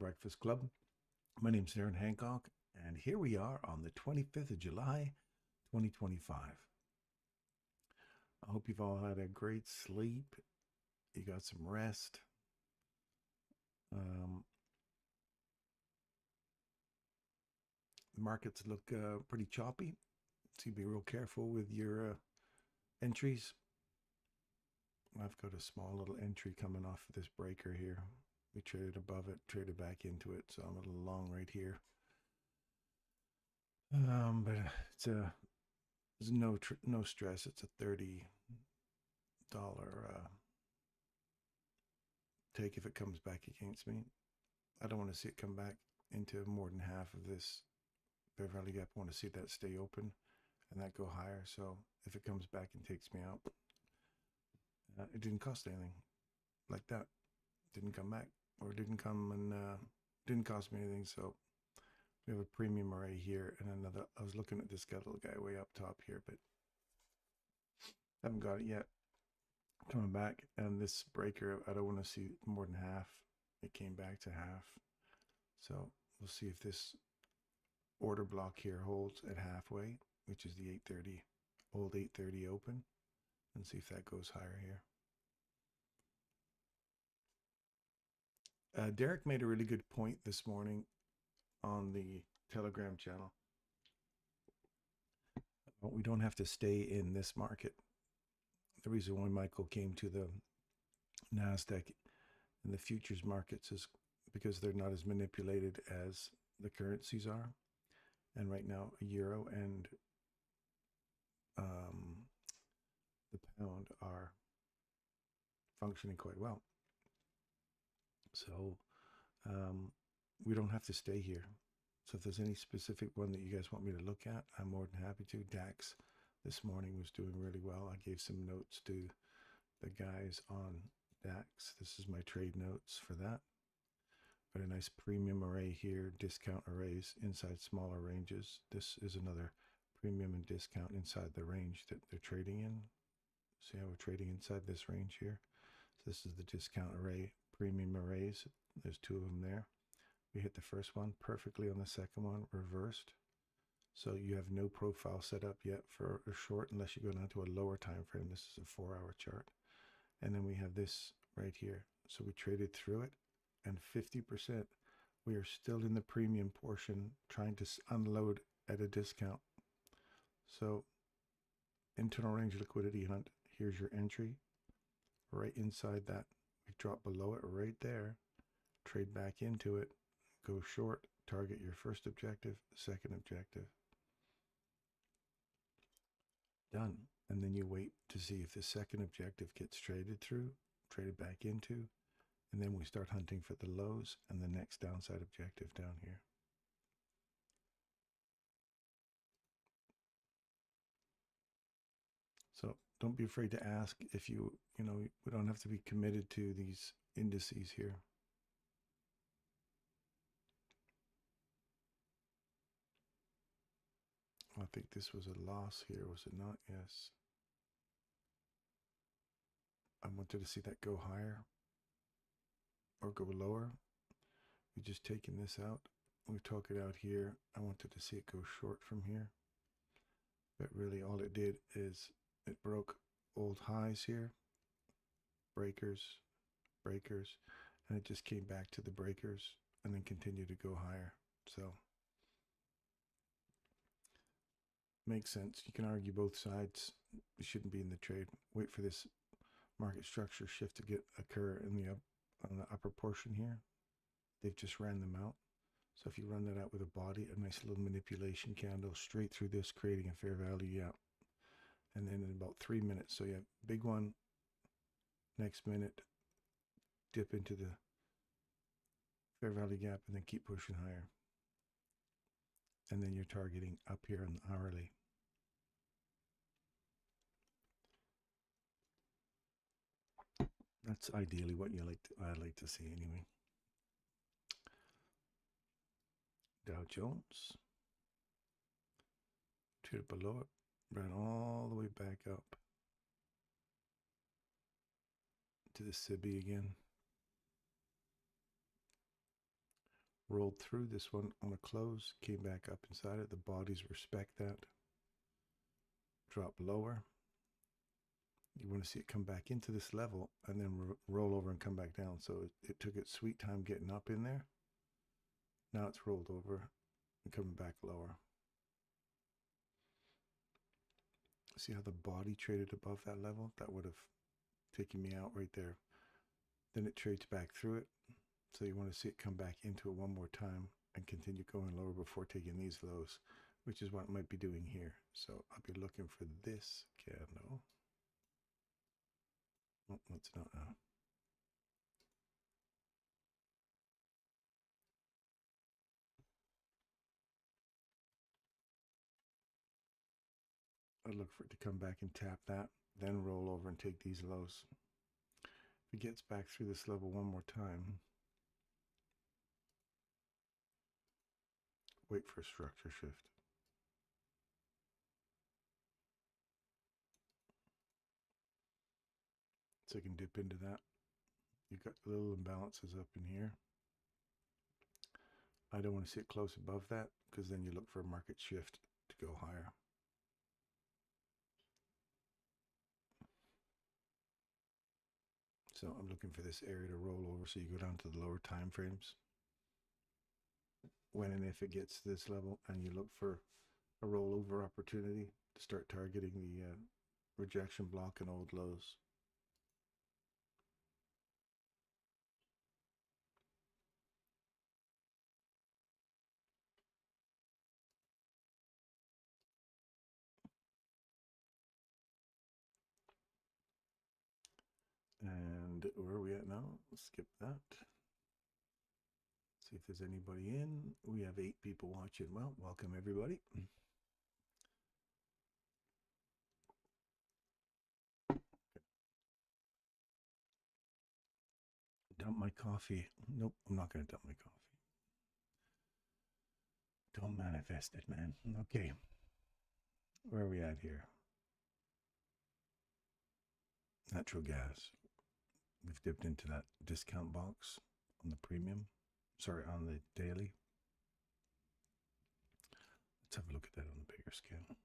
Breakfast Club. My name's Aaron Hancock, and here we are on the 25th of July, 2025. I hope you've all had a great sleep. You got some rest. The markets look pretty choppy, so be real careful with your entries. I've got a small little entry coming off of this breaker here. We traded above it, traded back into it, so I'm a little long right here. But it's there's no stress. It's a $30 take if it comes back against me. I don't want to see it come back into more than half of this Bear Valley Gap. I want to see that stay open and that go higher. So if it comes back and takes me out, it didn't cost anything like that. Didn't come back, or didn't come and didn't cost me anything. So we have a premium array here and another. I was looking at this little guy way up top here, but haven't got it yet. Coming back, and this breaker, I don't want to see more than half. It came back to half. So we'll see if this order block here holds at halfway, which is the 830, old 830 open, and see if that goes higher here. Derek made a really good point this morning on the Telegram channel. We don't have to stay in this market. The reason why Michael came to the NASDAQ and the futures markets is because they're not as manipulated as the currencies are. And right now, a euro and the pound are functioning quite well. So we don't have to stay here. So if there's any specific one that you guys want me to look at, I'm more than happy to. DAX this morning was doing really well. I gave some notes to the guys on DAX. This is my trade notes for that. Got a nice premium array here, discount arrays inside smaller ranges. This is another premium and discount inside the range that they're trading in. See how we're trading inside this range here? So this is the discount array, premium arrays. There's two of them there. We hit the first one perfectly on the second one, reversed. So you have no profile set up yet for a short unless you go down to a lower time frame. This is a 4-hour chart. And then we have this right here. So we traded through it, and 50%, we are still in the premium portion trying to unload at a discount. So internal range liquidity hunt, here's your entry. Right inside that, we drop below it right there, trade back into it, go short, target your first objective, second objective. Done. And then you wait to see if the second objective gets traded through, traded back into, and then we start hunting for the lows and the next downside objective down here. So don't be afraid to ask if we don't have to be committed to these indices here. I think this was a loss here, was it not? Yes. I wanted to see that go higher or go lower. We've just taken this out. We took it out here. I wanted to see it go short from here. But really all it did is it broke old highs here. Breakers, breakers, and it just came back to the breakers and then continued to go higher. So makes sense. You can argue both sides. You shouldn't be in the trade. Wait for this market structure shift to occur in the on the upper portion here. They've just ran them out. So if you run that out with a body, a nice little manipulation candle straight through this, creating a fair value gap. And then in about 3 minutes, so you have big one, next minute, dip into the fair value gap, and then keep pushing higher. And then you're targeting up here on the hourly. That's ideally what I'd like to see anyway. Dow Jones, traded below it, ran all the way back up to the SIBI again. rolled through this one on a close, came back up inside it. The bodies respect that. Drop lower. You want to see it come back into this level and then roll over and come back down. So it took its sweet time getting up in there. Now it's rolled over and coming back lower. See how the body traded above that level? That would have taken me out right there. Then it trades back through it. So you want to see it come back into it one more time and continue going lower before taking these lows, which is what it might be doing here. So I'll be looking for this candle. Oh, it's not now. I'd look for it to come back and tap that, then roll over and take these lows. If it gets back through this level one more time, wait for a structure shift. So you can dip into that. You've got little imbalances up in here. I don't want to sit close above that because then you look for a market shift to go higher. So I'm looking for this area to roll over, so you go down to the lower time frames. When and if it gets to this level, and you look for a rollover opportunity to start targeting the rejection block and old lows. And where are we at now? Let's skip that. See if there's anybody in. We have 8 people watching. Well, welcome everybody. Dump my coffee. Nope, I'm not going to dump my coffee. Don't manifest it, man. Okay. Where are we at here? Natural gas. We've dipped into that discount box on the premium. Sorry, on the daily. Let's have a look at that on the bigger scale.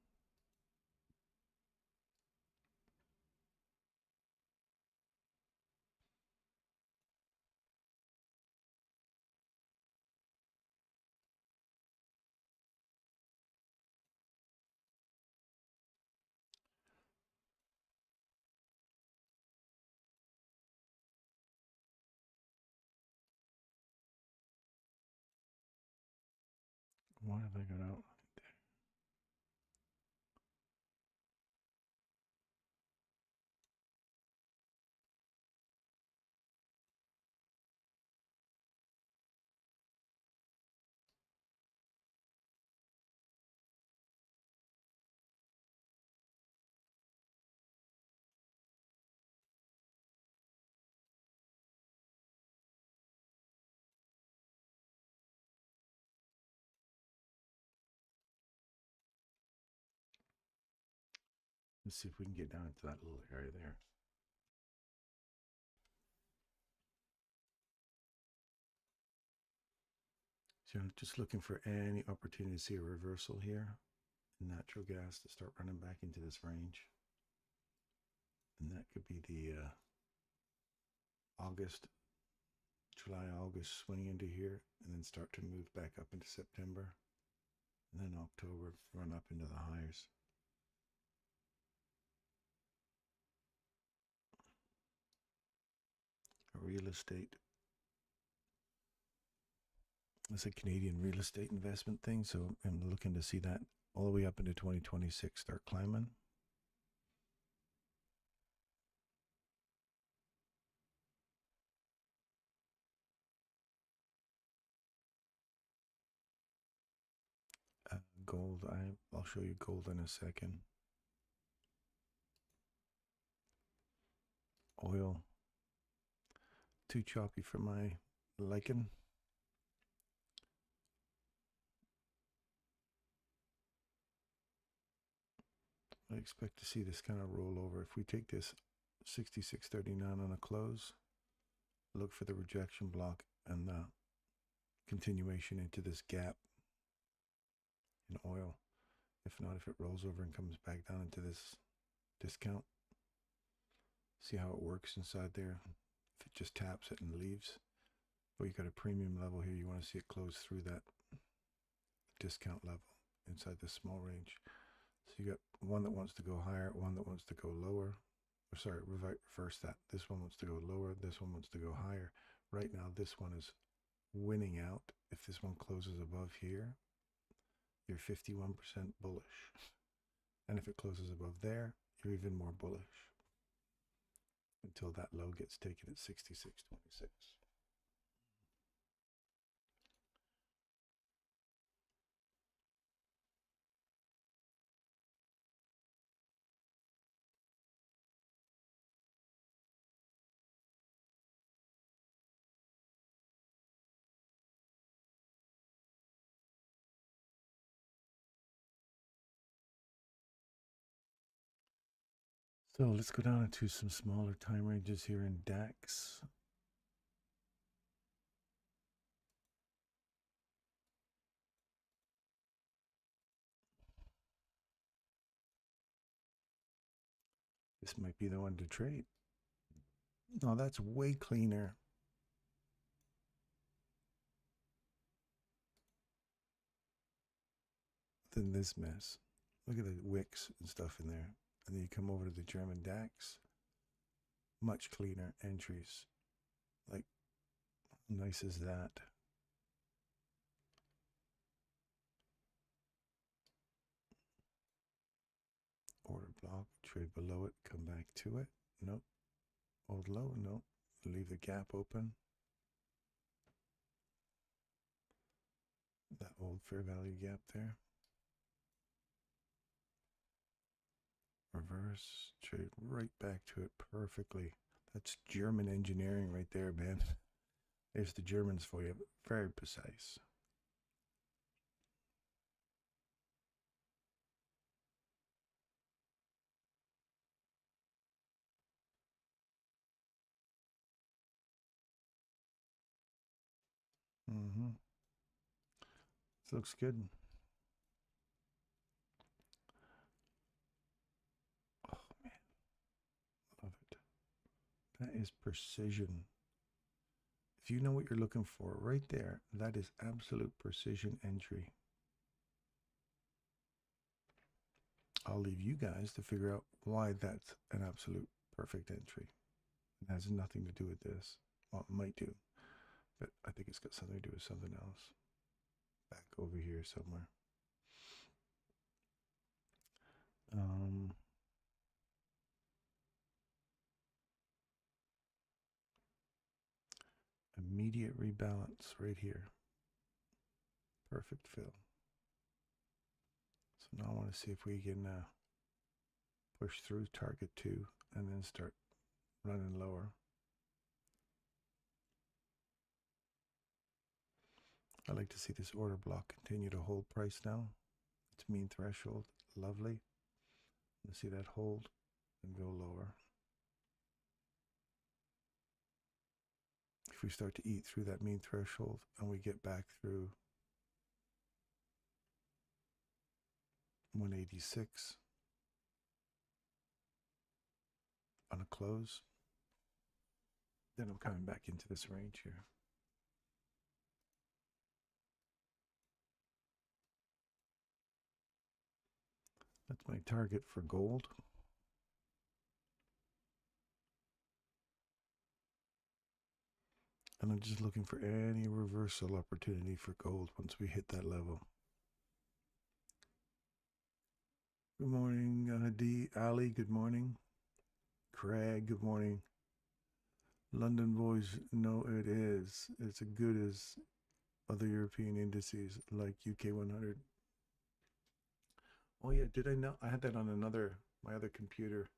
What have I got out there? Let's see if we can get down into that little area there. So I'm just looking for any opportunity to see a reversal here. Natural gas to start running back into this range. And that could be the July, August swing into here, and then start to move back up into September. And then October, run up into the highs. Real estate. It's a Canadian real estate investment thing, so I'm looking to see that all the way up into 2026 start climbing. Gold, I'll show you gold in a second. Oil, too choppy for my liking. I expect to see this kind of roll over. If we take this 66.39 on a close, look for the rejection block and the continuation into this gap in oil. If not, if it rolls over and comes back down into this discount, see how it works inside there. If it just taps it and leaves, but you got a premium level here, you want to see it close through that discount level inside the small range. So you got one that wants to go higher, one that wants to go lower. Or sorry, reverse that. This one wants to go lower, this one wants to go higher. Right now, this one is winning out. If this one closes above here, you're 51% bullish. And if it closes above there, you're even more bullish. Until that low gets taken at 66.26. So let's go down into some smaller time ranges here in DAX. This might be the one to trade. No, that's way cleaner than this mess. Look at the wicks and stuff in there. And then you come over to the German DAX. Much cleaner entries. Like, how nice is that? Order block, trade below it, come back to it. Nope. Hold low, nope. Leave the gap open. That old fair value gap there. Reverse, trade right back to it perfectly. That's German engineering right there, man. There's the Germans for you. Very precise. This looks good. Oh, man. Love it. That is precision. If you know what you're looking for right there, that is absolute precision entry. I'll leave you guys to figure out why that's an absolute perfect entry. It has nothing to do with this. Well, it might do, but I think it's got something to do with something else. Back over here somewhere. Immediate rebalance right here. Perfect fill. So now I want to see if we can push through target 2 and then start running lower. I like to see this order block continue to hold price now. Its mean threshold, lovely. Let's see that hold and go lower. If we start to eat through that mean threshold and we get back through 186 on a close, then I'm coming back into this range here. That's my target for gold. And I'm just looking for any reversal opportunity for gold once we hit that level. Good morning, Hadi. Ali, good morning. Craig, good morning. London boys, no, it is. It's as good as other European indices like UK 100. Oh yeah, did I know? I had that on my other computer,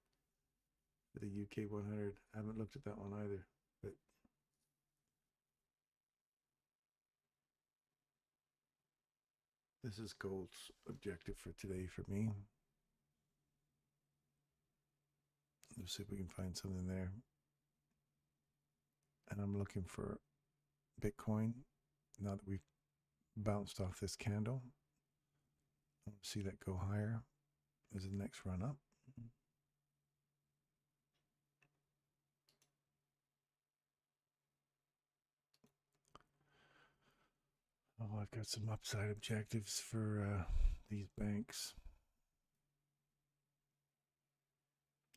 the UK 100. I haven't looked at that one either, but this is gold's objective for today for me. Let's see if we can find something there. And I'm looking for Bitcoin Now that we've bounced off this candle, I want to see that go higher as the next run up. Oh, I've got some upside objectives for these banks.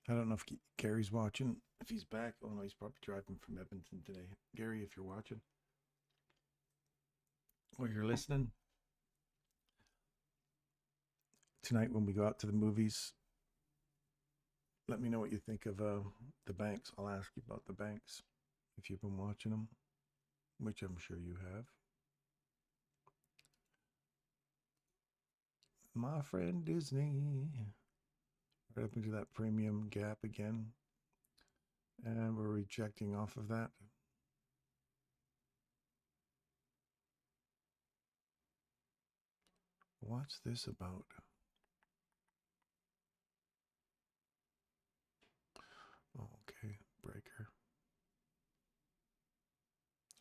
I don't know if Gary's watching, if he's back. Oh no, he's probably driving from Edmonton today. Gary, if you're watching or you're listening, tonight when we go out to the movies, let me know what you think of the banks. I'll ask you about the banks if you've been watching them, which I'm sure you have. My friend Disney. Right up into that premium gap again. And we're rejecting off of that. What's this about? Okay, breaker.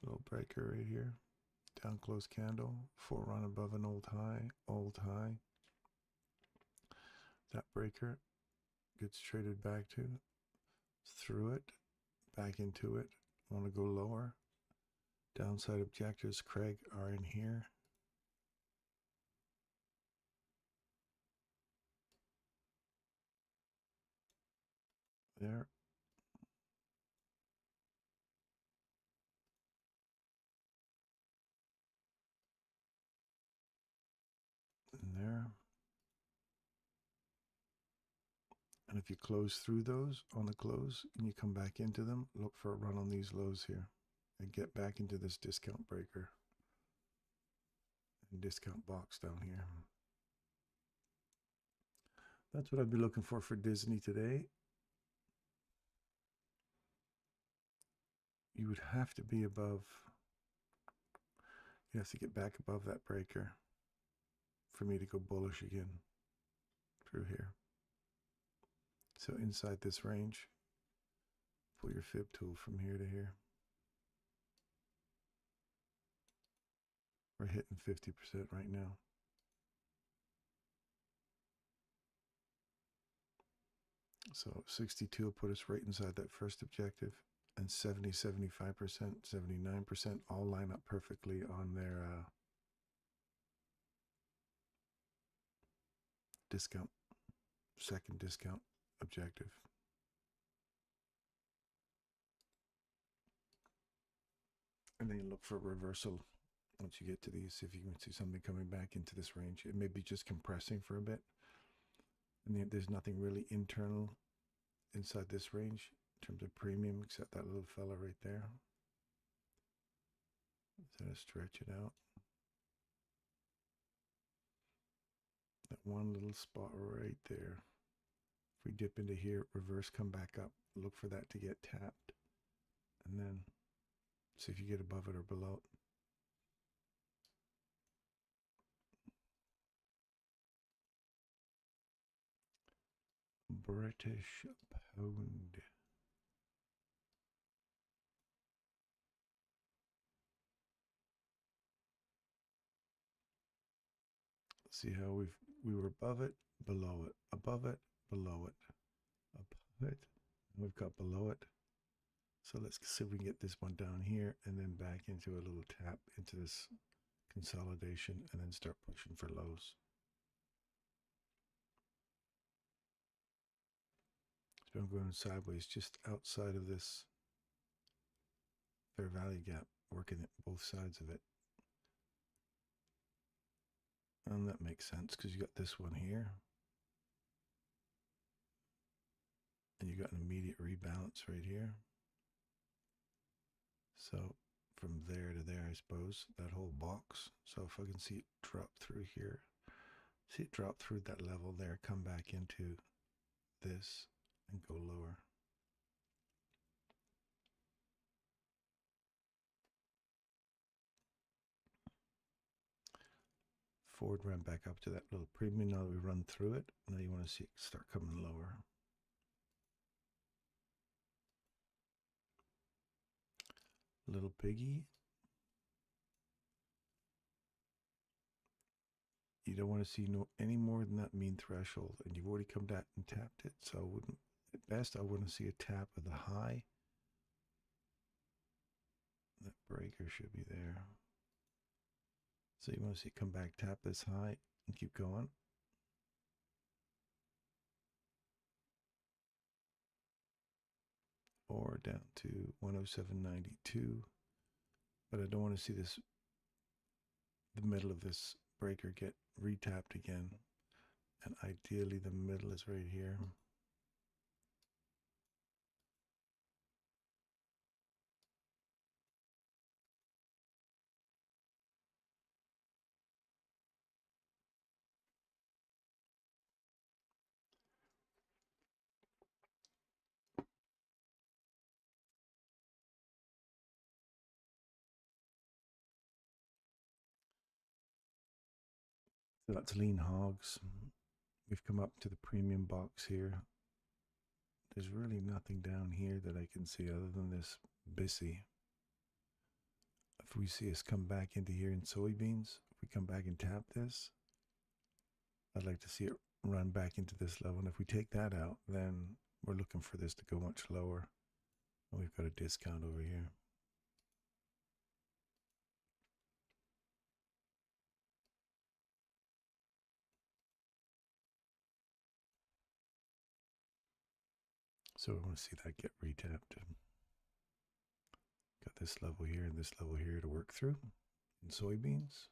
Little breaker right here. Down close candle. 4 run above an old high. Old high. That breaker gets traded back to. Through it. Back into it. Want to go lower. Downside objectives, Craig, are in here. There. And there. And if you close through those on the close and you come back into them, look for a run on these lows here and get back into this discount breaker and discount box down here. That's what I'd be looking for Disney today. You would have to be above, you have to get back above that breaker for me to go bullish again through here. So inside this range, pull your fib tool from here to here. We're hitting 50% right now. So 62 will put us right inside that first objective, and 70, 75%, 79% all line up perfectly on their discount, second discount objective. And then you look for a reversal once you get to these, if you can see something coming back into this range. It may be just compressing for a bit. And there's nothing really internal inside this range in terms of premium except that little fella right there. So to stretch it out. That one little spot right there. If we dip into here, reverse, come back up, look for that to get tapped. And then see if you get above it or below it. British pound. See how we were above it, below it, above it, below it, above it. We've got below it. So let's see if we can get this one down here and then back into a little tap into this consolidation and then start pushing for lows. So I'm going sideways just outside of this fair value gap, working at both sides of it. And that makes sense because you got this one here. And you got an immediate rebalance right here. So from there to there, I suppose, that whole box. So if I can see it drop through here, see it drop through that level there, come back into this and go lower. Forward run back up to that little premium. Now that we run through it, now you want to see it start coming lower. Little piggy. you don't want to see any more than that mean threshold, and you've already come back and tapped it. So I wouldn't, at best, I want to see a tap of the high. That breaker should be there. So you want to see it come back, tap this high, and keep going. Or down to 107.92. But I don't want to see this, the middle of this breaker get retapped again. And ideally the middle is right here. So that's lean hogs. We've come up to the premium box here. There's really nothing down here that I can see other than this Bissy. If we see us come back into here in soybeans, if we come back and tap this, I'd like to see it run back into this level. And if we take that out, then we're looking for this to go much lower. And we've got a discount over here. So we want to see that get retapped. Got this level here and this level here to work through in soybeans.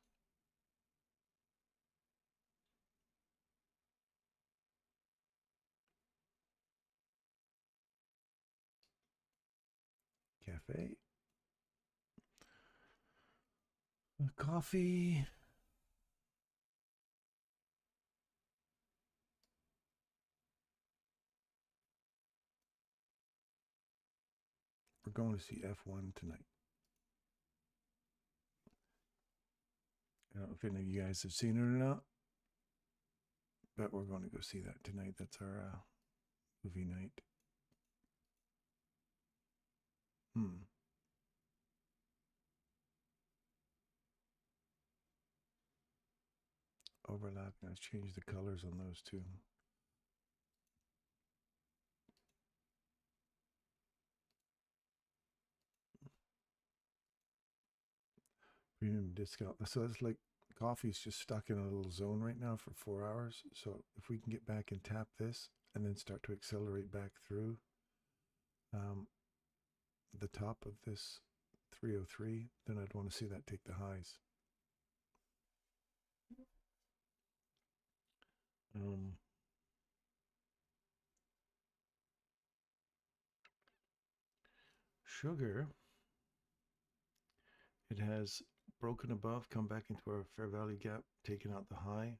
Cafe. Coffee. We're going to see F1 tonight. I don't know if any of you guys have seen it or not, but we're going to go see that tonight. That's our movie night. Overlap. Let's change the colors on those two. Premium discount. So it's like coffee's just stuck in a little zone right now for 4 hours. So if we can get back and tap this and then start to accelerate back through the top of this 303, then I'd want to see that take the highs. Sugar, it has broken above, come back into our fair value gap, taken out the high.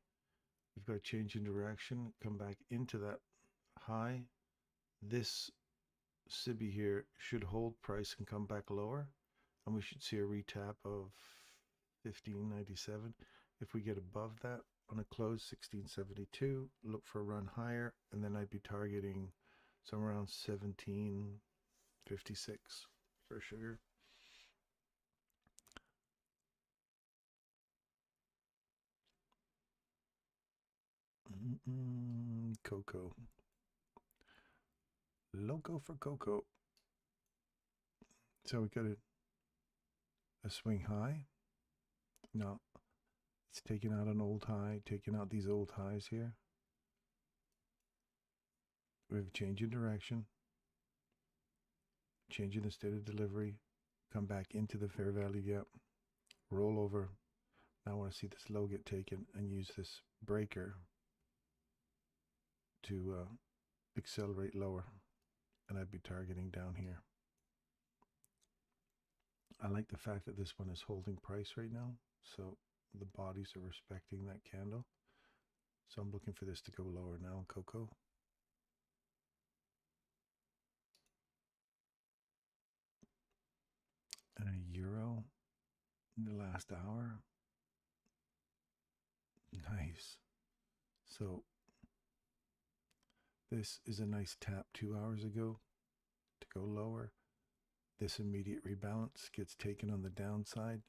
We've got a change in direction, come back into that high. This SIBI here should hold price and come back lower, and we should see a retap of 15.97. If we get above that on a close, 16.72, look for a run higher, and then I'd be targeting somewhere around 17.56 for sugar. Cocoa. Loco for cocoa. So we got a swing high. No, it's taking out an old high, taking out these old highs here. We have a change in direction, change in the state of delivery, come back into the fair value gap, roll over. Now I want to see this low get taken and use this breaker to accelerate lower, and I'd be targeting down here. I like the fact that this one is holding price right now, so the bodies are respecting that candle. So I'm looking for this to go lower now in cocoa. And a euro in the last hour. Nice. So this is a nice tap 2 hours ago to go lower. This immediate rebalance gets taken on the downside.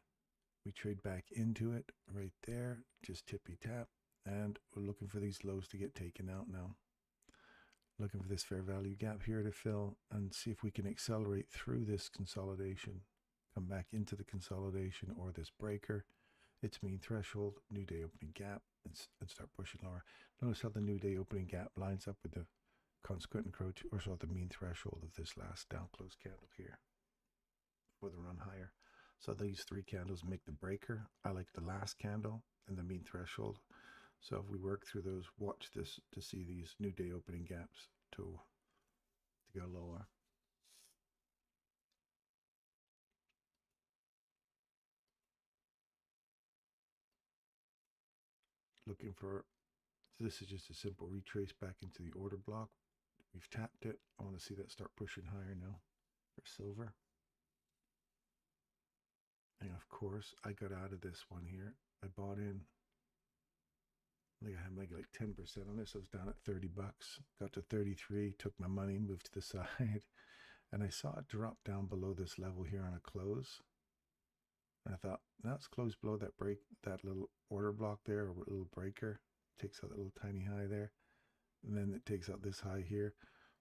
We trade back into it right there, just tippy tap, And we're looking for these lows to get taken out now. Looking for this fair value gap here to fill and see if we can accelerate through this consolidation, come back into the consolidation or this breaker, its mean threshold, new day opening gap, and start pushing lower. Notice how the new day opening gap lines up with the consequent encroach, or so the mean threshold of this last down close candle here for the run higher. So these three candles make the breaker. I like the last candle and the mean threshold. So if we work through those, watch this to see these new day opening gaps to go lower. Looking for, this is just a simple retrace back into the order block. We've tapped it. I want to see that start pushing higher now for silver. And of course, I got out of this one here. I bought in. I think I had like 10% on this. I was down at 30 bucks. Got to 33, took my money, moved to the side. And I saw it drop down below this level here on a close. And I thought, that's closed below that break, that little order block there, or little breaker. Takes out that little tiny high there. And then it takes out this high here.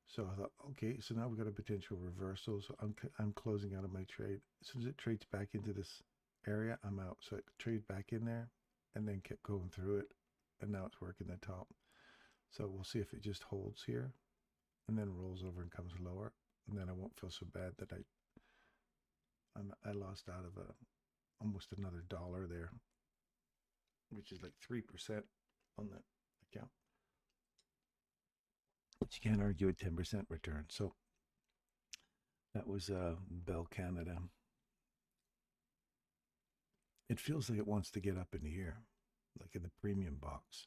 So I thought, okay, so now we've got a potential reversal. So I'm closing out of my trade. As soon as it trades back into this area, I'm out. So I trade back in there and then kept going through it. And now it's working the top. So we'll see if it just holds here and then rolls over and comes lower. And then I won't feel so bad that I lost out of almost another $1 there, which is like 3% on that account. But you can't argue a 10% return. So that was Bell Canada. It feels like it wants to get up in here, like in the premium box.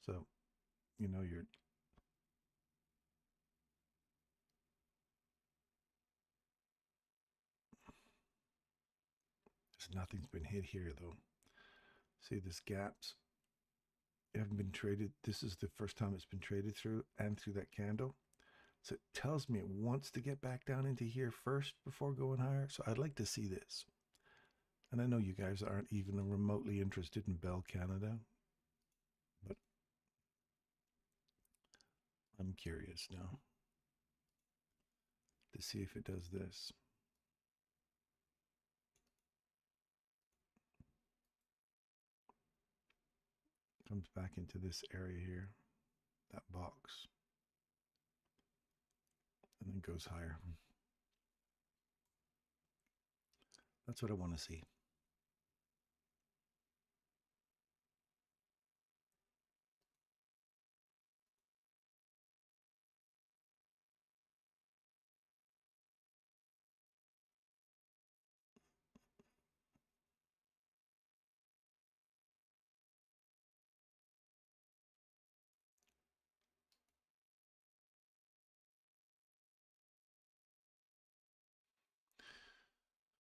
So, you know, nothing's been hit here though. See, this gaps haven't been traded. This is the first time it's been traded through and through that candle. So it tells me it wants to get back down into here first before going higher. So I'd like to see this. And I know you guys aren't even remotely interested in Bell Canada, but I'm curious now to see if it does this. Comes back into this area here, that box, and then goes higher. That's what I want to see.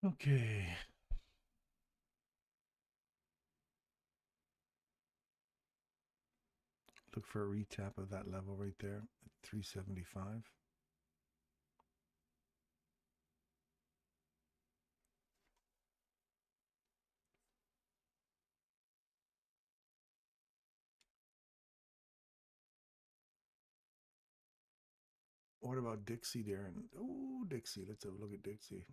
Okay. Look for a retap of that level right there at 375. What about Dixie, Darren? Oh, Dixie. Let's have a look at Dixie.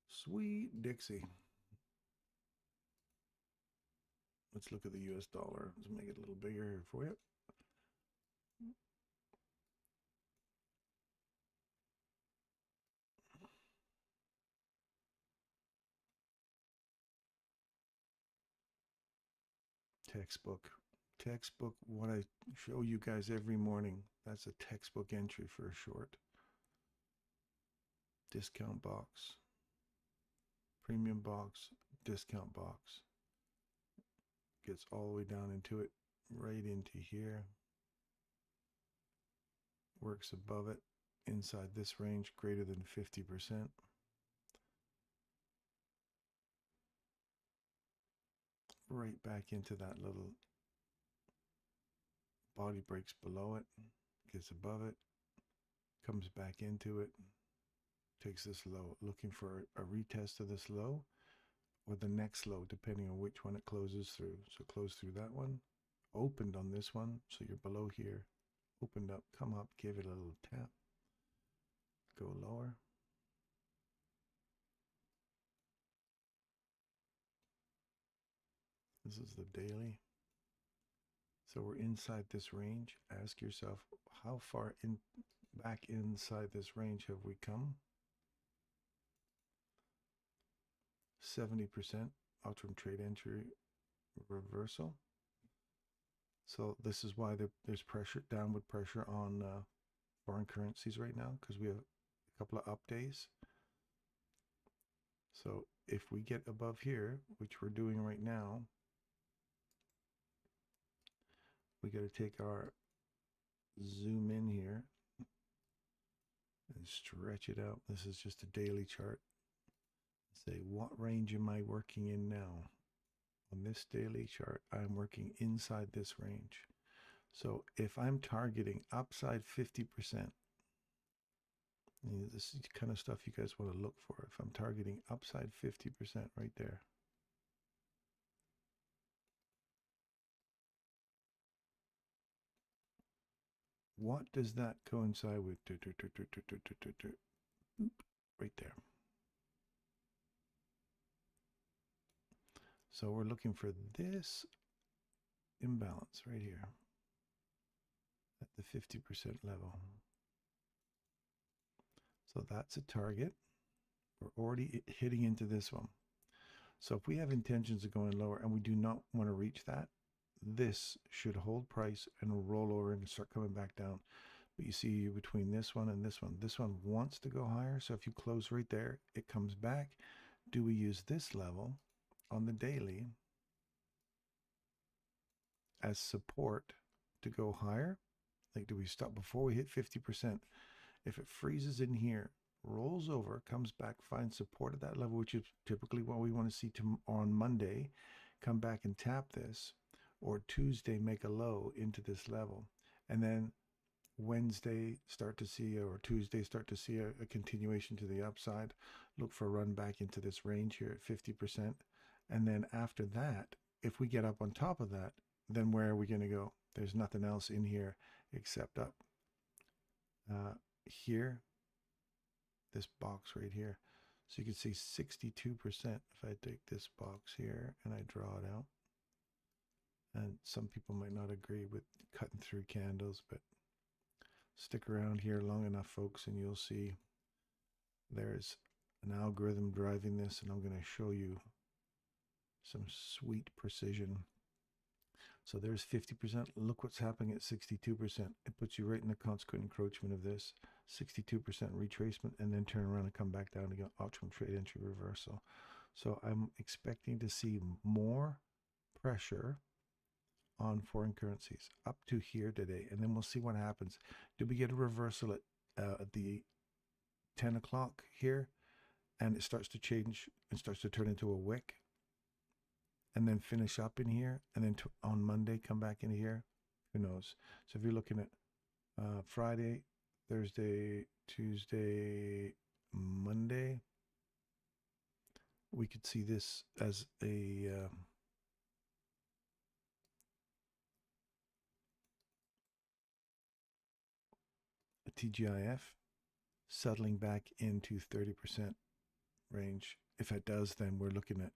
Sweet Dixie. Let's look at the US dollar. Let's make it a little bigger here for you. Textbook, what I show you guys every morning. That's a textbook entry for a short. Discount box, premium box, discount box. Gets all the way down into it, right into here. Works above it, inside this range, greater than 50%. Right back into that little body breaks below it, gets above it, comes back into it, takes this low, looking for a retest of this low, or the next low, depending on which one it closes through. So close through that one, opened on this one, so you're below here, opened up, come up, give it a little tap, go lower. This is the daily. So we're inside this range. Ask yourself, how far back inside this range have we come? 70% optimum trade entry reversal. So this is why there's pressure, downward pressure on foreign currencies right now, because we have a couple of up days. So if we get above here, which we're doing right now, we got to take our zoom in here and stretch it out. This is just a daily chart. Say, what range am I working in now? On this daily chart, I'm working inside this range. So if I'm targeting upside 50%, this is the kind of stuff you guys want to look for. If I'm targeting upside 50% right there, what does that coincide with? Right there. So we're looking for this imbalance right here at the 50% level. So that's a target. We're already hitting into this one. So if we have intentions of going lower and we do not want to reach that, this should hold price and roll over and start coming back down. But you see between this one and this one wants to go higher. So if you close right there, it comes back. Do we use this level on the daily as support to go higher? Like, do we stop before we hit 50%? If it freezes in here, rolls over, comes back, finds support at that level, which is typically what we want to see on Monday, come back and tap this, or Tuesday make a low into this level, and then Wednesday start to see, or Tuesday start to see a continuation to the upside, look for a run back into this range here at 50%. And then after that, if we get up on top of that, then where are we going to go? There's nothing else in here except up. Here, this box right here. So you can see 62% if I take this box here and I draw it out. And some people might not agree with cutting through candles, but stick around here long enough, folks, and you'll see there's an algorithm driving this, and I'm going to show you some sweet precision. So there's 50%. Look what's happening at 62%. It puts you right in the consequent encroachment of this. 62% retracement, and then turn around and come back down again. Optimum trade entry reversal. So I'm expecting to see more pressure on foreign currencies up to here today, and then we'll see what happens. Do we get a reversal at the 10 o'clock here, and it starts to change and starts to turn into a wick, and then finish up in here, and then on Monday come back in here? Who knows? So if you're looking at Friday, Thursday, Tuesday, Monday, we could see this as a TGIF settling back into 30% range. If it does, then we're looking at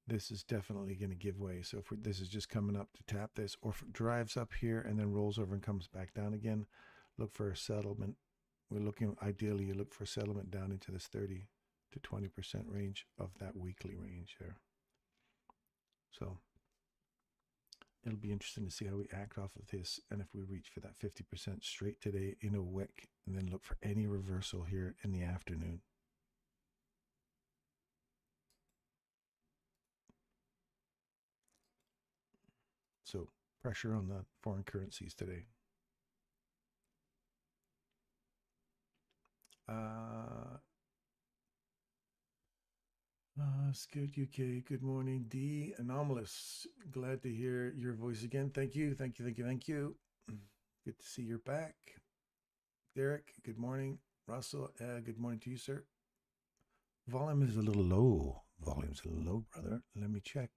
this is definitely going to give way. So if this is just coming up to tap this, or if it drives up here and then rolls over and comes back down again, look for a settlement. We're looking, ideally, you look for a settlement down into this 30 to 20% range of that weekly range there. So it'll be interesting to see how we act off of this, and if we reach for that 50% straight today in a wick, and then look for any reversal here in the afternoon. So pressure on the foreign currencies today. Scared UK, good morning. D Anomalous, glad to hear your voice again. Thank you, thank you, thank you, thank you. Good to see you're back. Derek, good morning. Russell, good morning to you, sir. Volume is a little low. Volume's a little low, brother. Let me check.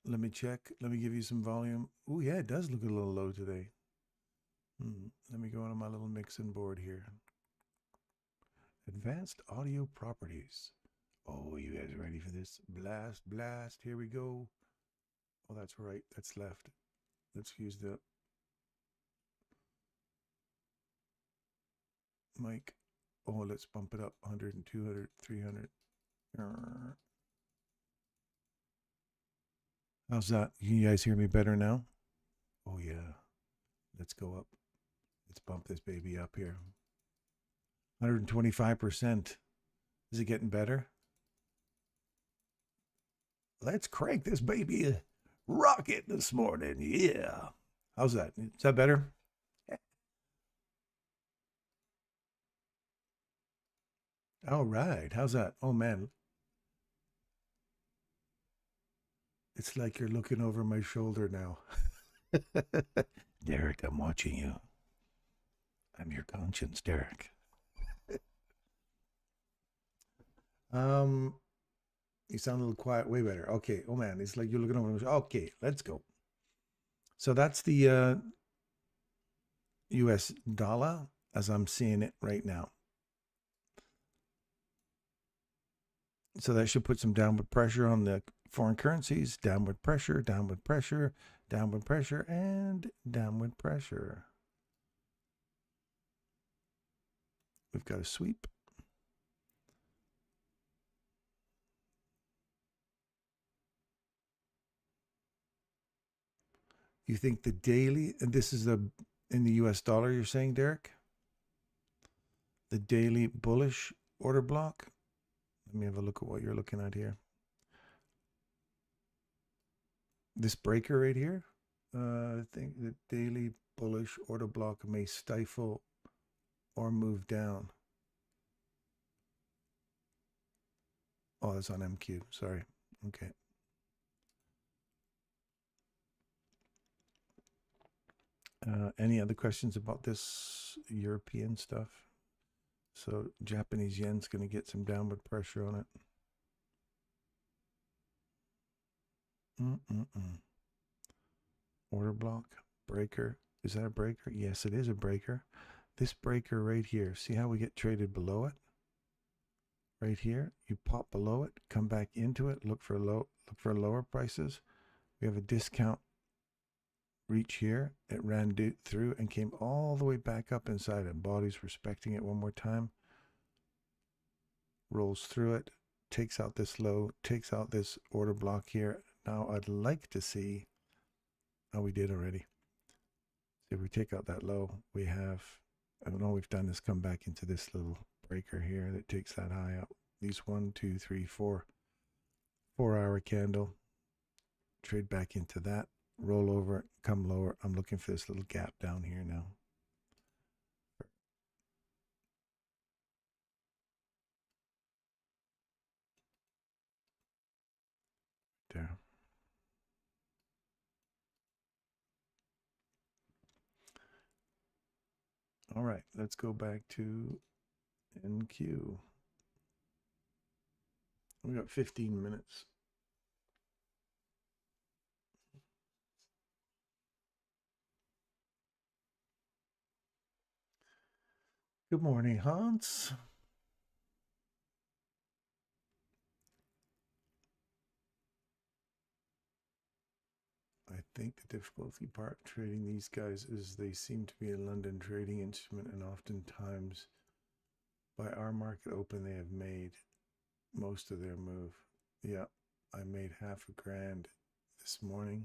Let me check. Let me give you some volume. Oh, yeah, it does look a little low today. Let me go on my little mixing board here. Advanced audio properties. Oh, you guys ready for this? Blast, blast. Here we go. Oh, that's right. That's left. Let's use the mic. Oh, let's bump it up 100 and 200, 300. How's that? You guys hear me better now? Oh, yeah. Let's go up. Let's bump this baby up here. 125%. Is it getting better? Let's crank this baby rocket this morning. Yeah. How's that? Is that better? All right. How's that? Oh, man. It's like you're looking over my shoulder now. Derek, I'm watching you. I'm your conscience, Derek. You sound a little quiet, way better. Okay. Oh man, it's like you're looking over my shoulder. Okay, let's go. So that's the US dollar as I'm seeing it right now. So that should put some downward pressure on the foreign currencies. Downward pressure, downward pressure, downward pressure, and downward pressure. We've got a sweep. You think the daily, and this is in the US dollar, you're saying, Derek? The daily bullish order block. Let me have a look at what you're looking at here. This breaker right here. I think the daily bullish order block may stifle or move down. Oh, that's on MQ. Sorry. Okay. Any other questions about this European stuff? So Japanese yen's going to get some downward pressure on it. Order block, breaker. Is that a breaker? Yes, it is a breaker. This breaker right here, see how we get traded below it? Right here, you pop below it, come back into it, look for lower prices. We have a discount reach here. It ran through and came all the way back up inside it. Body's respecting it one more time. Rolls through it, takes out this low, takes out this order block here. Now I'd like to see, oh, we did already. If we take out that low, we have, and all we've done is come back into this little breaker here that takes that high up. These 1, 2, 3, 4 4-hour candle, trade back into that, roll over, come lower. I'm looking for this little gap down here now. There. All right, let's go back to NQ. We got 15 minutes. Good morning, Hans. I think the difficulty part trading these guys is they seem to be a London trading instrument, and oftentimes by our market open they have made most of their move. Yeah, I made $500,000 this morning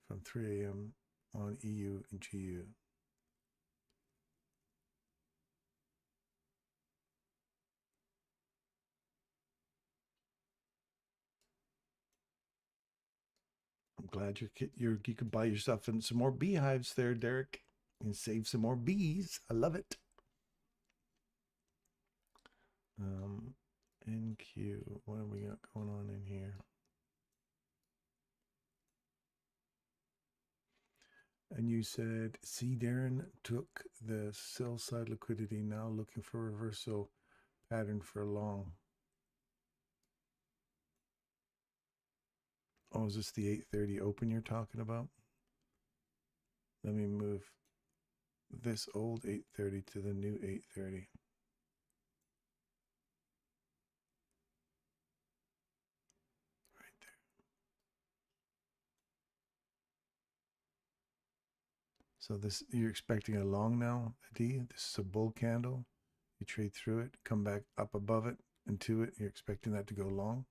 from 3 a.m. on EU and GU. I'm glad you could buy yourself some more beehives there, Derek, and save some more bees. I love it. NQ, what have we got going on in here? And you said, see, Darren took the sell side liquidity, now looking for reversal pattern for long. Oh, is this the 830 open you're talking about? Let me move this old 830 to the new 830. Right there. So this, you're expecting a long now, Hadi. This is a bull candle. You trade through it, come back up above it, into it. You're expecting that to go long.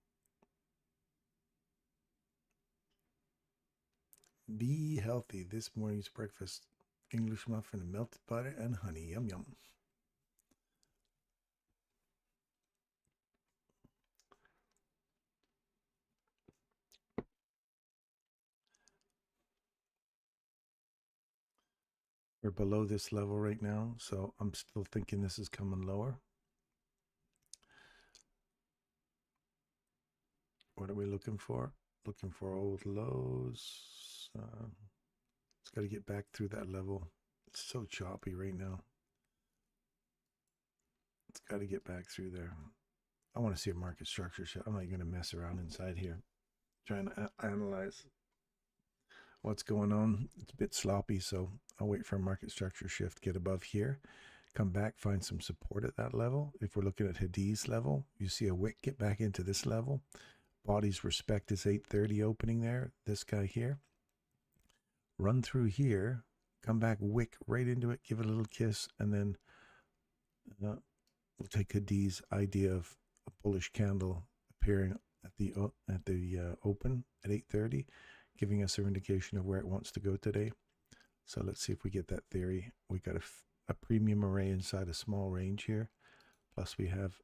Be healthy. This morning's breakfast: English muffin, melted butter, and honey. Yum, yum. We're below this level right now, so I'm still thinking this is coming lower. What are we looking for? Looking for old lows. It's got to get back through that level. It's so choppy right now. It's got to get back through there. I want to see a market structure shift. I'm not going to mess around inside here trying to analyze what's going on. It's a bit sloppy, so I'll wait for a market structure shift, get above here, come back, find some support at that level. If we're looking at Hadi's level, you see a wick get back into this level. Bodies respect this 830 opening there, this guy here. Run through here, come back, wick right into it, give it a little kiss, and then we'll take Hadi's idea of a bullish candle appearing at the open at 830, giving us an indication of where it wants to go today. So let's see if we get that theory. We got a premium array inside a small range here. Plus we have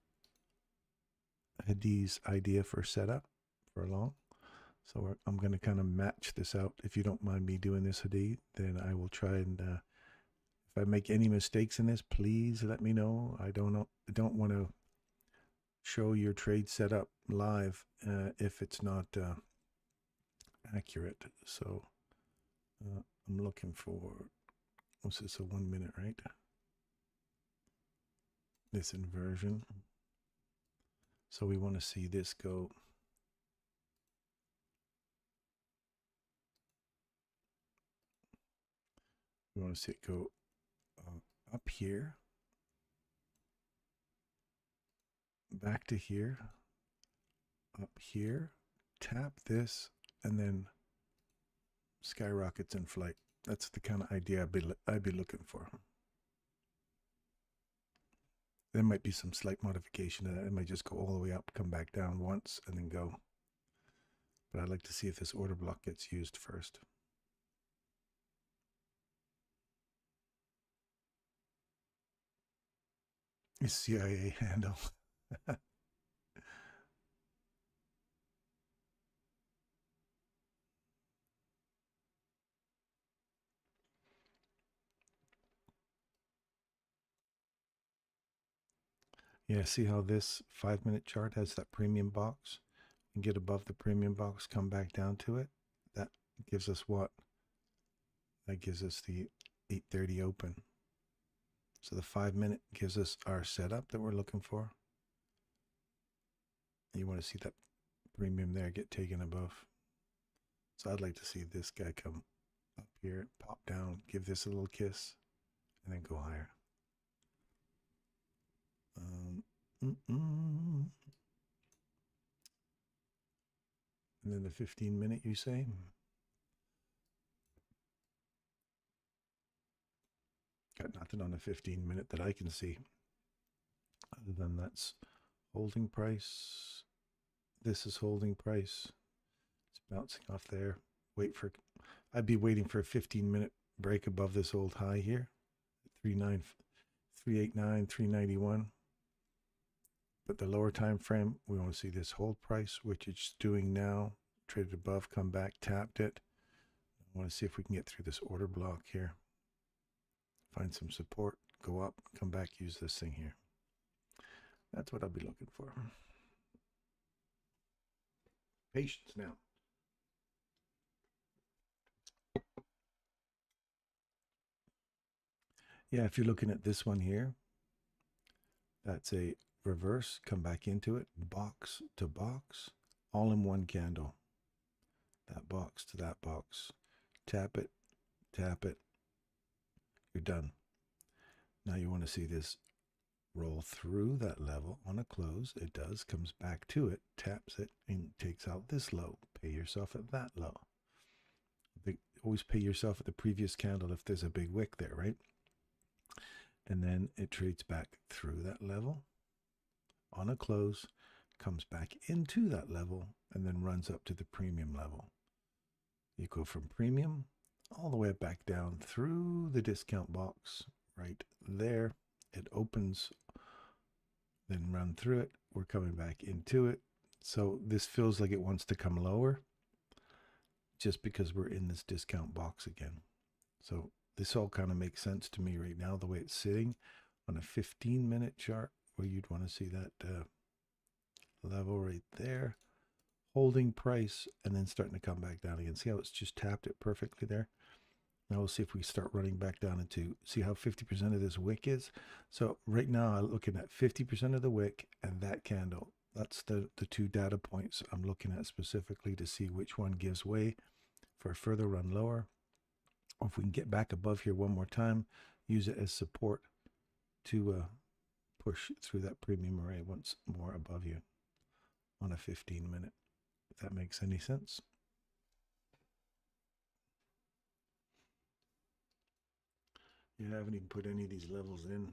Hadi's idea for setup for a long. So I'm going to kind of match this out. If you don't mind me doing this, Hadi, then I will try and if I make any mistakes in this, please let me know. I don't want to show your trade setup live if it's not accurate. So I'm looking for, what's this, a 1 minute, right? This inversion. So we want to see this go we want to see it go up here, back to here, up here, tap this, and then skyrockets in flight. That's the kind of idea I'd be looking for. There might be some slight modification to that. It might just go all the way up, come back down once, and then go. But I'd like to see if this order block gets used first. CIA handle. Yeah, see how this 5 minute chart has that premium box? And get above the premium box, come back down to it. That gives us what? That gives us the 830 open. So the 5 minute gives us our setup that we're looking for. You want to see that premium there get taken above. So I'd like to see this guy come up here, pop down, give this a little kiss, and then go higher. And then the 15 minute, you say? Got nothing on the 15 minute that I can see. Other than that's holding price. This is holding price. It's bouncing off there. I'd be waiting for a 15 minute break above this old high here. 389, 391. But the lower time frame, we want to see this hold price, which it's doing now. Traded above, come back, tapped it. I want to see if we can get through this order block here. Find some support, go up, come back, use this thing here. That's what I'll be looking for. Patience now. Yeah, if you're looking at this one here, that's a reverse, come back into it, box to box, all in one candle. That box to that box. Tap it, you're done. Now you want to see this roll through that level on a close. It does, comes back to it, taps it, and takes out this low. Pay yourself at that low. Always pay yourself at the previous candle if there's a big wick there, right? And then it trades back through that level on a close, comes back into that level, and then runs up to the premium level. You go from premium all the way back down through the discount box right there. It opens, then run through it. We're coming back into it. So this feels like it wants to come lower just because we're in this discount box again. So this all kind of makes sense to me right now, the way it's sitting on a 15-minute chart, where you'd want to see that level right there, holding price, and then starting to come back down again. See how it's just tapped it perfectly there? Now we'll see if we start running back down into, see how 50% of this wick is. So right now I'm looking at 50% of the wick and that candle. That's the two data points I'm looking at specifically to see which one gives way for a further run lower. Or if we can get back above here one more time, use it as support to push through that premium array once more above you on a 15-minute, if that makes any sense. You haven't even put any of these levels in.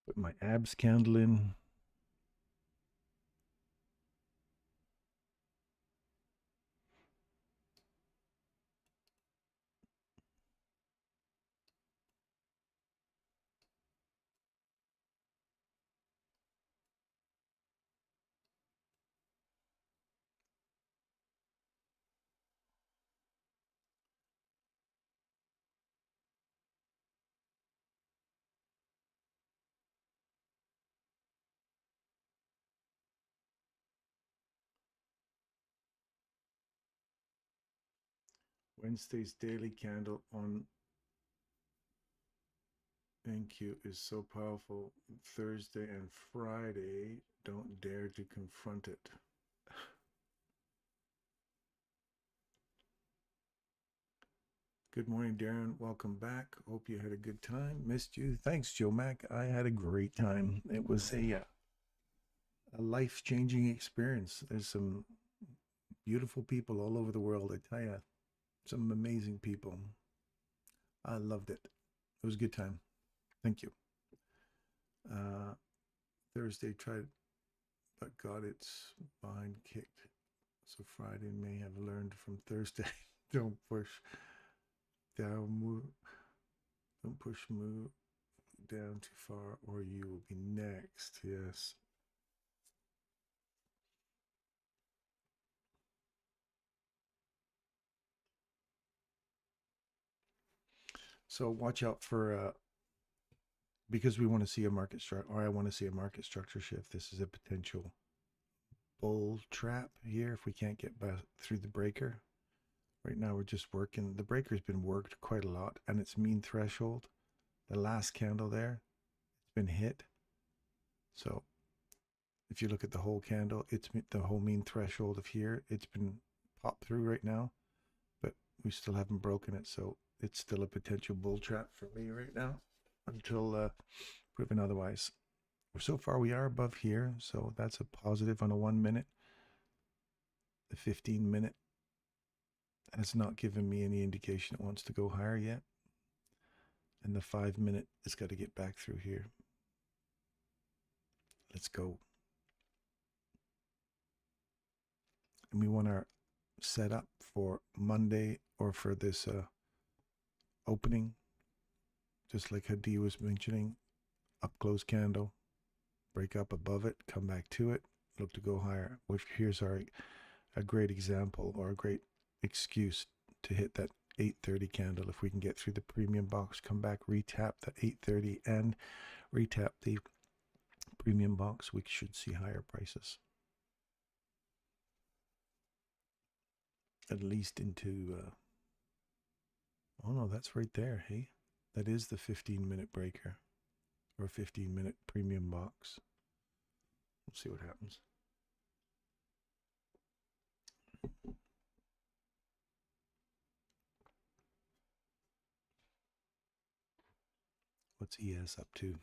Put my abs candle in. Wednesday's daily candle on NQ is so powerful. Thursday and Friday, don't dare to confront it. Good morning, Darren. Welcome back. Hope you had a good time. Missed you. Thanks, Joe Mac. I had a great time. It was a life-changing experience. There's some beautiful people all over the world. I tell you, some amazing people. I loved it. It was a good time. Thank you. Thursday tried, but got its behind kicked. So Friday may have learned from Thursday. Don't push down, move. Don't push move down too far, or you will be next. Yes. So watch out for because we want to see a market structure, or I want to see a market structure shift. This is a potential bull trap here if we can't get back through the breaker. Right now we're just working. The breaker's been worked quite a lot, and its mean threshold, the last candle there, it's been hit. So if you look at the whole candle, it's the whole mean threshold of here. It's been popped through right now, but we still haven't broken it. So it's still a potential bull trap for me right now until proven otherwise. So far we are above here, so that's a positive on a 1 minute. The 15 minute has not given me any indication it wants to go higher yet. And the 5 minute has got to get back through here. Let's go. And we want our setup for Monday or for this opening, just like Hadi was mentioning, up close candle, break up above it, come back to it, look to go higher. Here's a great example or a great excuse to hit that 830 candle. If we can get through the premium box, come back, retap that 830 and retap the premium box, we should see higher prices. At least into, oh no, that's right there, hey? That is the 15-minute breaker or 15-minute premium box. We'll see what happens. What's ES up to?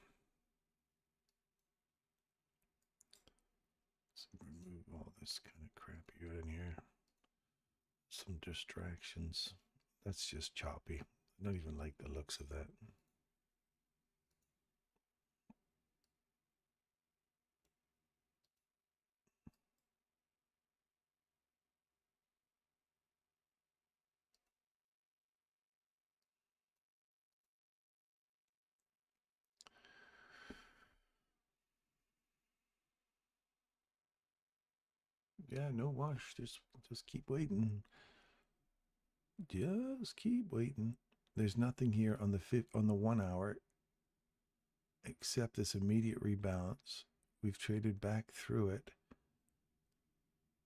Let's remove all this kind of crap you got in here. Some distractions. That's just choppy. I don't even like the looks of that. Yeah, no wash. Just keep waiting. Just keep waiting. There's nothing here on the 1 hour except this immediate rebalance. We've traded back through it,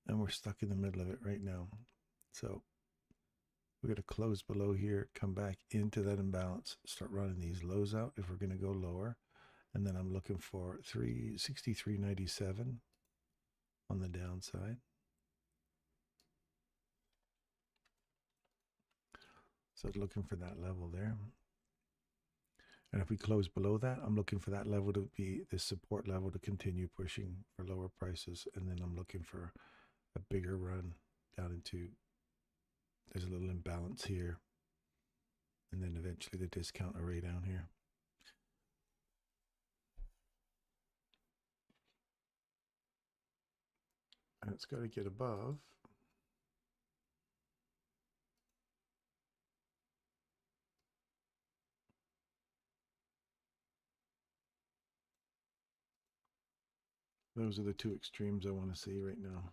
and we're stuck in the middle of it right now. So we're going to close below here, come back into that imbalance, start running these lows out if we're going to go lower. And then I'm looking for 363.97 on the downside. So looking for that level there. And if we close below that, I'm looking for that level to be the support level to continue pushing for lower prices. And then I'm looking for a bigger run down into, there's a little imbalance here. And then eventually the discount array down here. And it's got to get above. Those are the two extremes I want to see right now.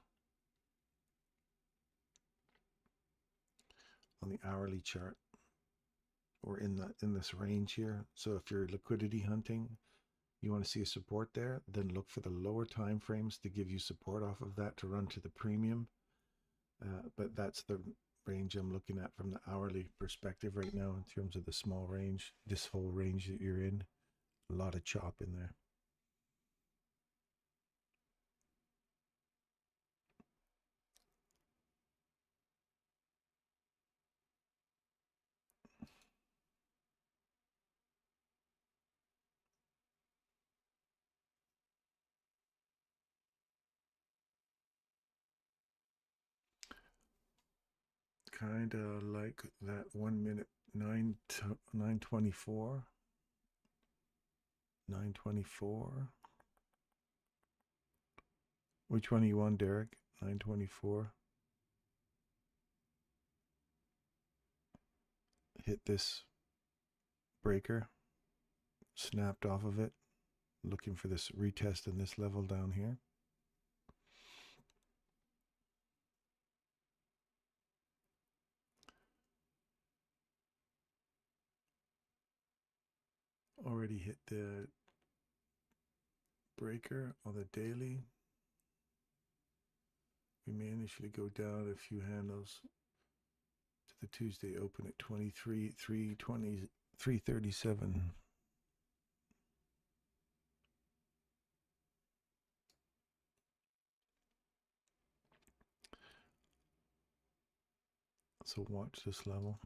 On the hourly chart, or in this range here. So if you're liquidity hunting, you want to see a support there, then look for the lower time frames to give you support off of that to run to the premium. But that's the range I'm looking at from the hourly perspective right now in terms of the small range, this whole range that you're in. A lot of chop in there. Kind of like that 1 minute 924. 924. Which one are you on, Derek? 924. Hit this breaker, snapped off of it, looking for this retest in this level down here. Already hit the breaker on the daily. We may initially go down a few handles to the Tuesday open at 337. So watch this level.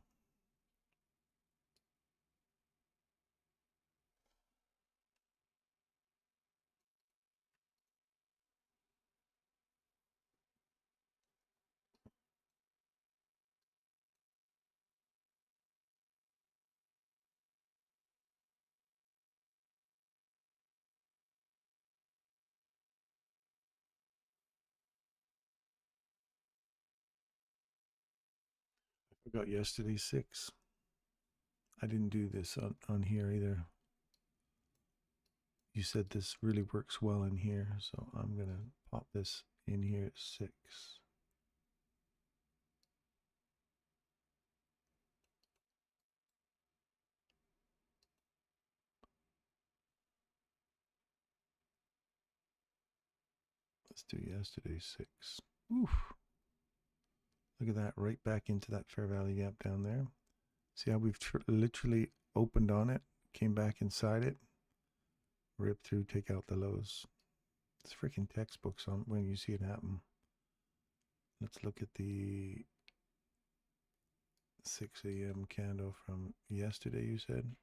I forgot yesterday's 6. I didn't do this on here either. You said this really works well in here, so I'm going to pop this in here at 6. Let's do yesterday's 6. Oof. Look at that, right back into that fair value gap down there. See how we've literally opened on it, came back inside it, ripped through, take out the lows. It's freaking textbooks on when you see it happen. Let's look at the 6 a.m. candle from yesterday, you said?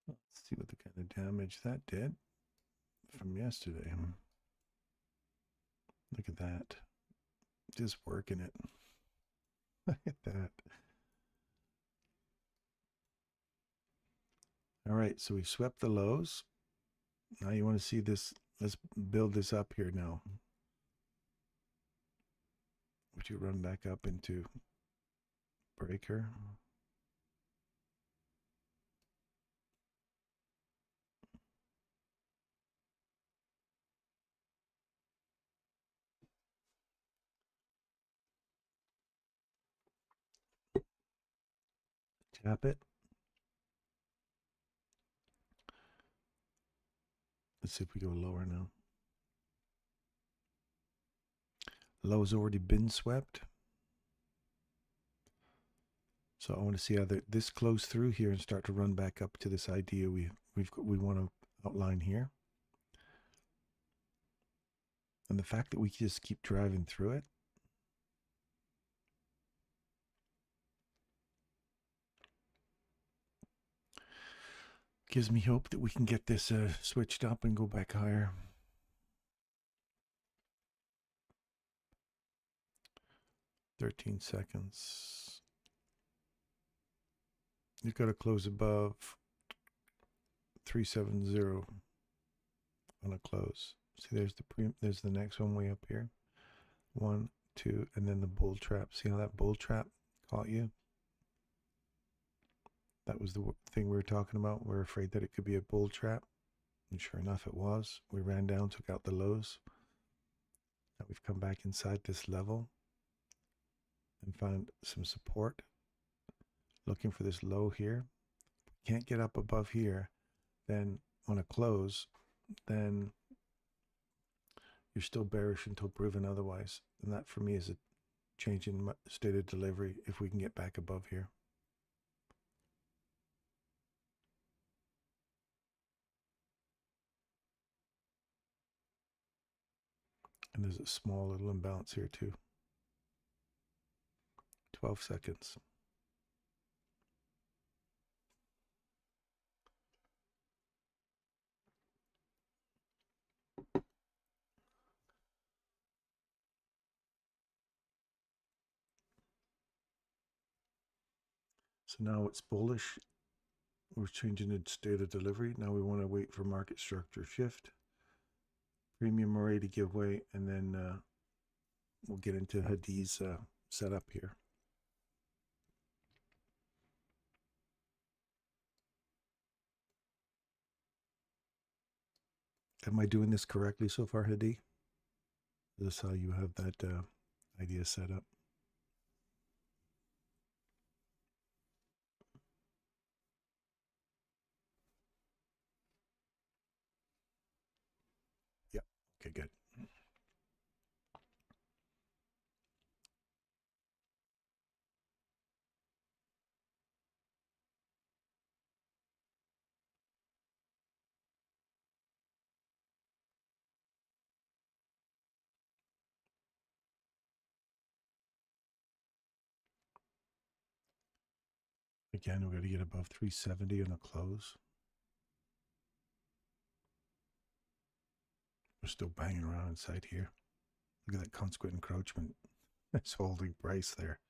Let's see what the kind of damage that did from yesterday. Look at that. Just working it. Look at that. All right, so we've swept the lows. Now you want to see this. Let's build this up here now. Would you run back up into breaker? Tap it. Let's see if we go lower now. Low's already been swept. So I want to see how this close through here and start to run back up to this idea we want to outline here. And the fact that we just keep driving through it. Gives me hope that we can get this switched up and go back higher. "13 seconds. You've got to close above 370 on a close. See, there's the next one way up here. 1, 2, and then the bull trap. See how that bull trap caught you? That was the thing we were talking about. We're afraid that it could be a bull trap. And sure enough, it was. We ran down, took out the lows. Now we've come back inside this level and found some support. Looking for this low here. Can't get up above here. Then on a close, then you're still bearish until proven otherwise. And that for me is a change in state of delivery if we can get back above here. And there's a small little imbalance here too. 12 seconds. So now it's bullish. We're changing the state of delivery. Now we want to wait for market structure shift. Premium array to give way, and then we'll get into Hadi's setup here. Am I doing this correctly so far, Hadi? Is this how you have that idea set up? Yeah. Okay, good. Again, we're going to get above 370 on the close. We're still banging around inside here. Look at that consequent encroachment. It's holding price there.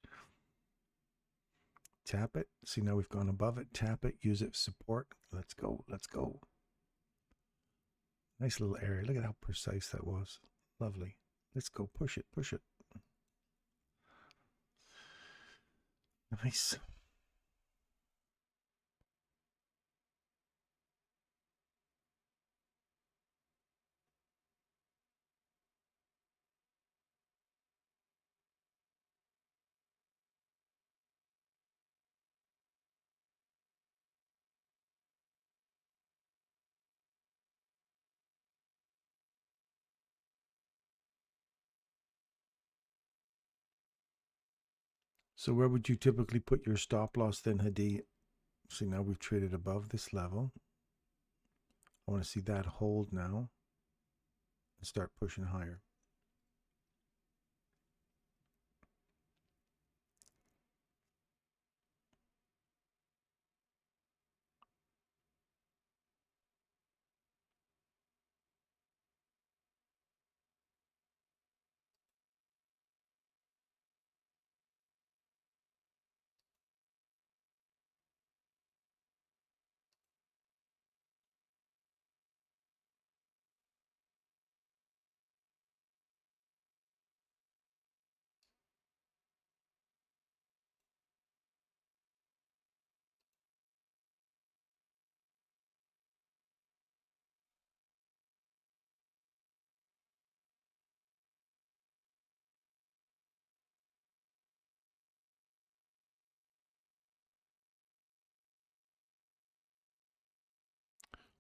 Tap it. See, now we've gone above it. Tap it. Use it for support. Let's go. Let's go. Nice little area. Look at how precise that was. Lovely. Let's go. Push it. Push it. Nice. So where would you typically put your stop loss then, Hadi? See, now we've traded above this level. I want to see that hold now and start pushing higher.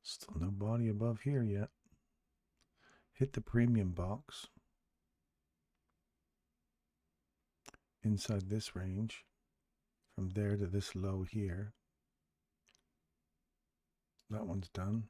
Still no body above here yet. Hit the premium box inside this range. From there to this low here. That one's done.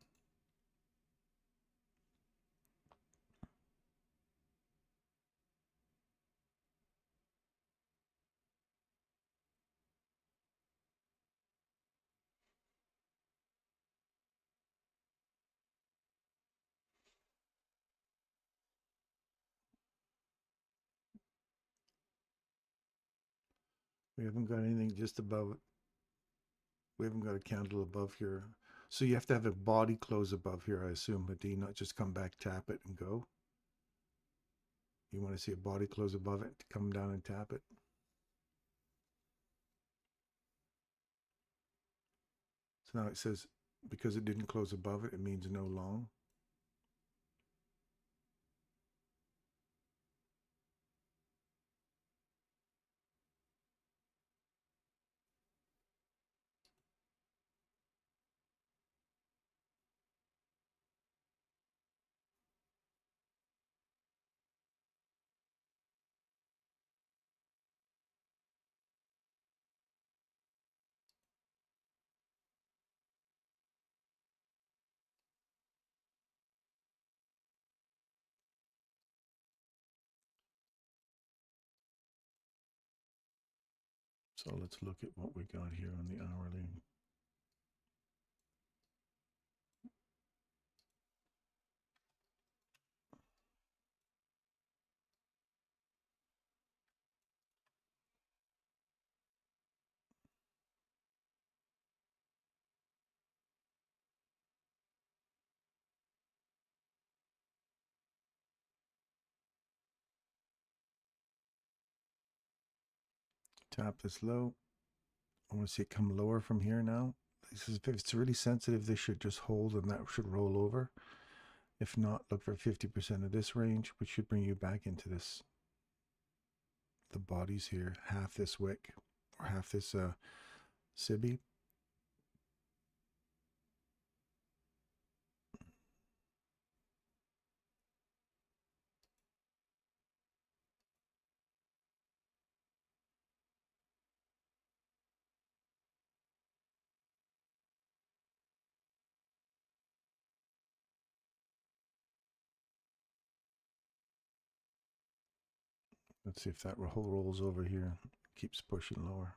We haven't got anything just above it. We haven't got a candle above here. So you have to have a body close above here, I assume, Hadi, not just come back, tap it, and go. You want to see a body close above it, come down and tap it. So now it says, because it didn't close above it, it means no long. So let's look at what we got here on the hourly. Tap this low. I want to see it come lower from here now. This is, if it's really sensitive, this should just hold and that should roll over. If not, look for 50% of this range, which should bring you back into this. The bodies here, half this wick or half this SIBI. Let's see if that rolls over here, keeps pushing lower.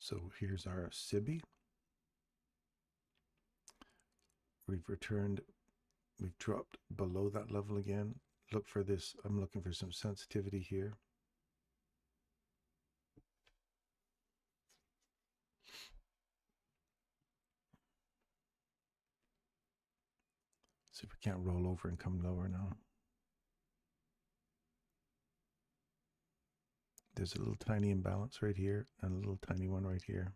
So here's our SIBI. We've returned, we've dropped below that level again. Look for this, I'm looking for some sensitivity here. See if we can't roll over and come lower now. There's a little tiny imbalance right here and a little tiny one right here.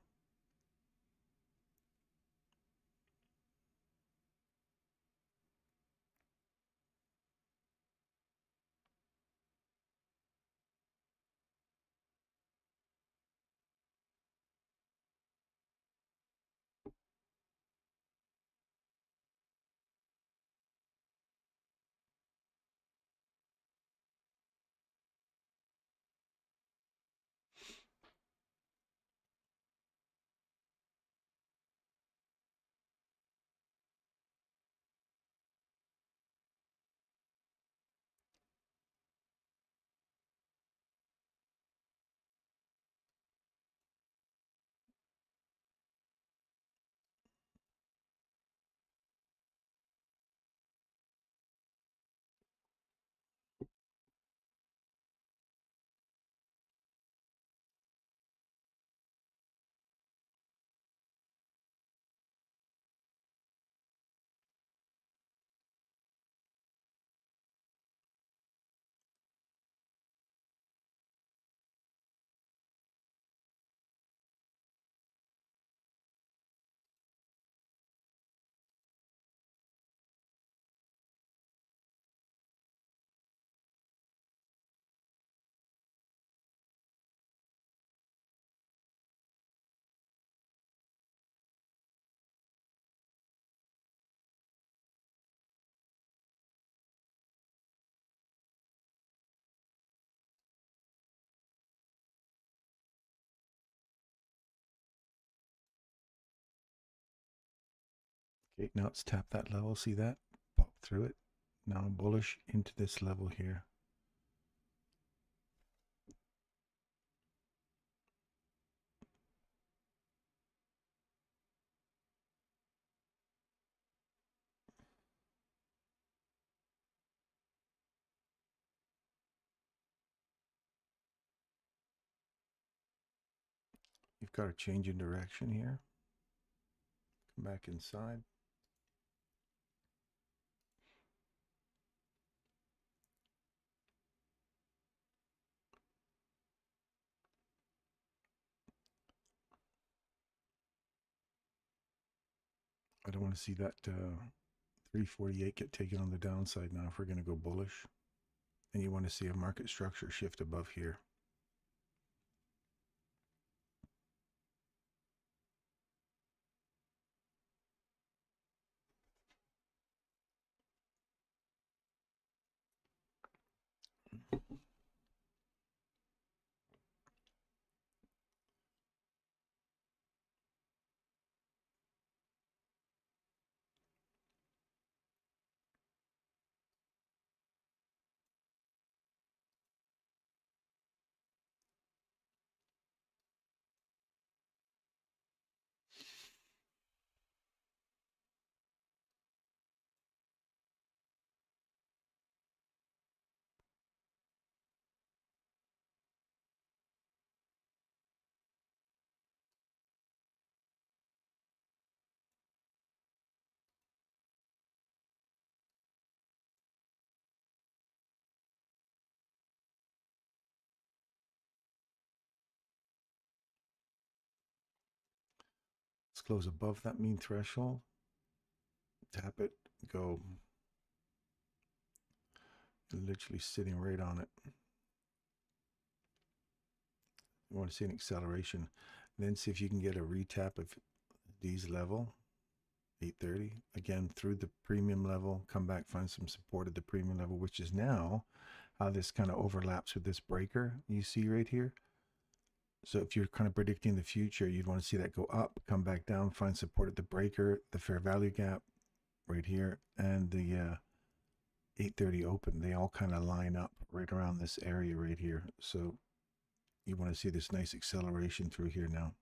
Okay, now it's tapped that level. See that? Pop through it. Now I'm bullish into this level here. You've got a change in direction here. Come back inside. I don't want to see that 348 get taken on the downside now if we're going to go bullish. And you want to see a market structure shift above here. Let's close above that mean threshold. Tap it, go. Literally sitting right on it. You want to see an acceleration. Then see if you can get a retap of these level, 830. Again, through the premium level, come back, find some support at the premium level, which is now how this kind of overlaps with this breaker you see right here. So if you're kind of predicting the future, you'd want to see that go up, come back down, find support at the breaker, the fair value gap right here, and the 830 open. They all kind of line up right around this area right here. So you want to see this nice acceleration through here now.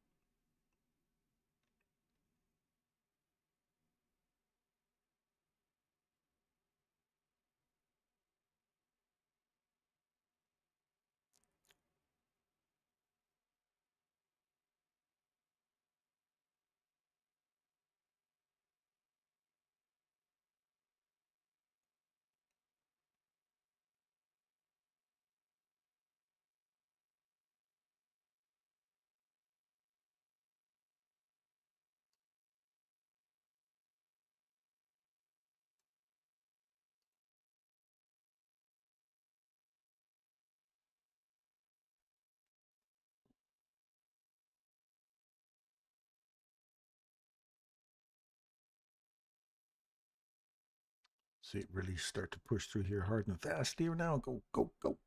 See it really start to push through here hard and fast here now. Go, go, go.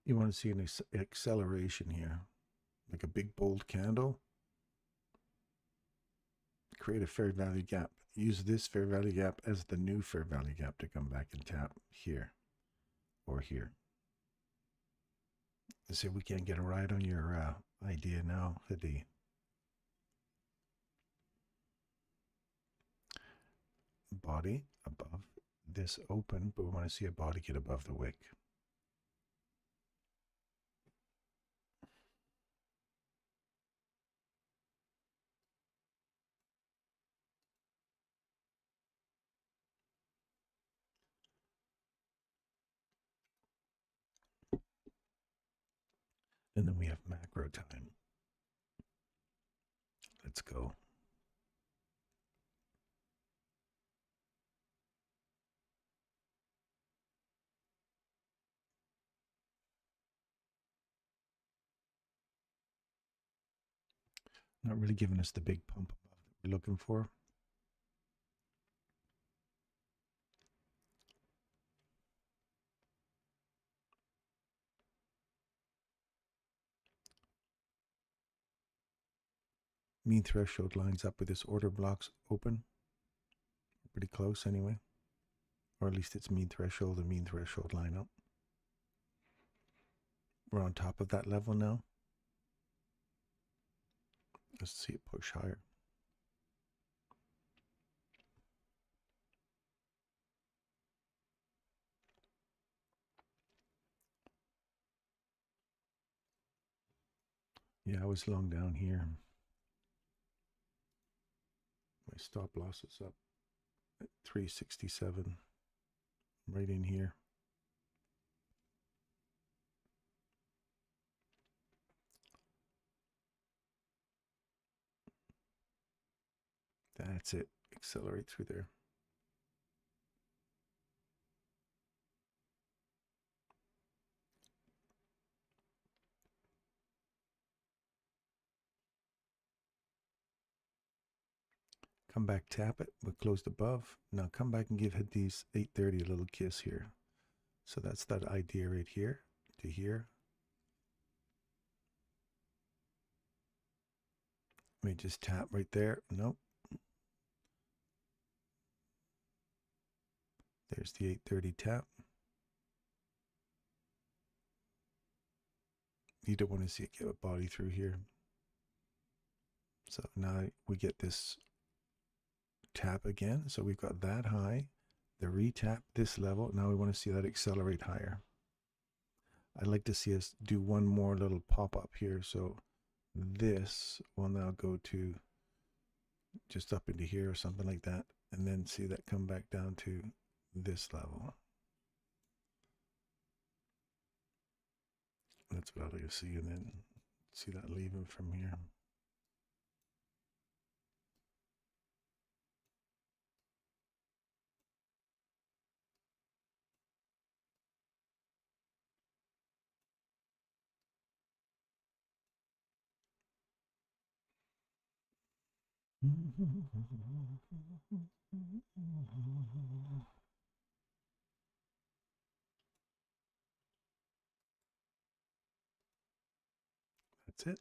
You want to see an acceleration here, like a big bold candle. Create a fair value gap. Use this fair value gap as the new fair value gap to come back and tap here or here. Let's see if we can't get a ride on your idea now, Hadi. Body above this open, but we want to see a body get above the wick. And then we have macro time. Let's go. Not really giving us the big pump above that we're looking for. Mean threshold lines up with this order blocks open. Pretty close anyway. Or at least it's mean threshold and mean threshold line up. We're on top of that level now. Let's see it push higher. Yeah, I was long down here. My stop loss is up at 367, right in here. That's it. Accelerate through there. Come back, tap it. We're closed above. Now come back and give Hadi's 830 a little kiss here. So that's that idea right here to here. Let me just tap right there. Nope. There's the 830 tap. You don't want to see it get a body through here. So now we get this tap again. So we've got that high, the retap this level. Now we want to see that accelerate higher. I'd like to see us do one more little pop up here. So this will now go to just up into here or something like that, and then see that come back down to this level. That's what I'd like to see, and then see that leaving from here. That's it.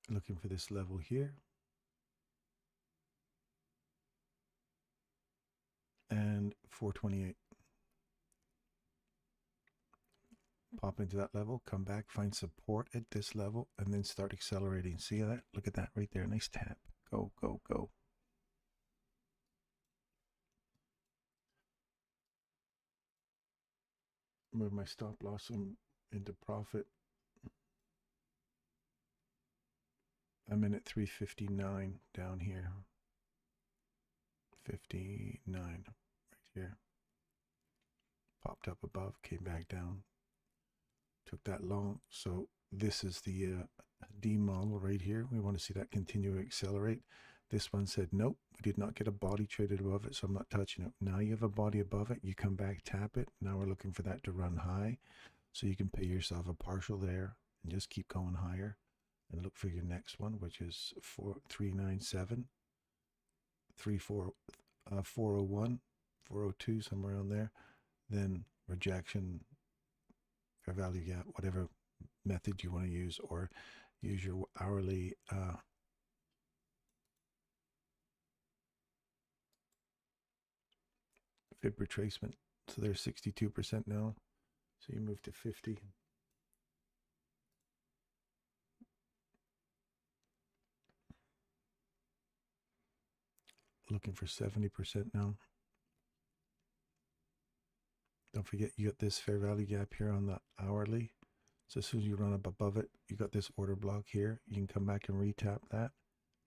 Looking for this level here. And 428. Pop into that level, come back, find support at this level, and then start accelerating. See that? Look at that right there. Nice tap. Go, go, go. Move my stop loss into profit. I'm in at 359 down here. 59 right here. Popped up above, came back down. Took that long. So this is the D model right here. We want to see that continue to accelerate. This one said, nope, we did not get a body traded above it, so I'm not touching it. Now you have a body above it. You come back, tap it. Now we're looking for that to run high. So you can pay yourself a partial there and just keep going higher. And look for your next one, which is 397, 401, 402, somewhere around there. Then rejection, fair value gap, whatever method you want to use, or use your hourly fib retracement. So there's 62% now. So you move to 50. Looking for 70% now. Don't forget you got this fair value gap here on the hourly. So as soon as you run up above it, you got this order block here. You can come back and retap that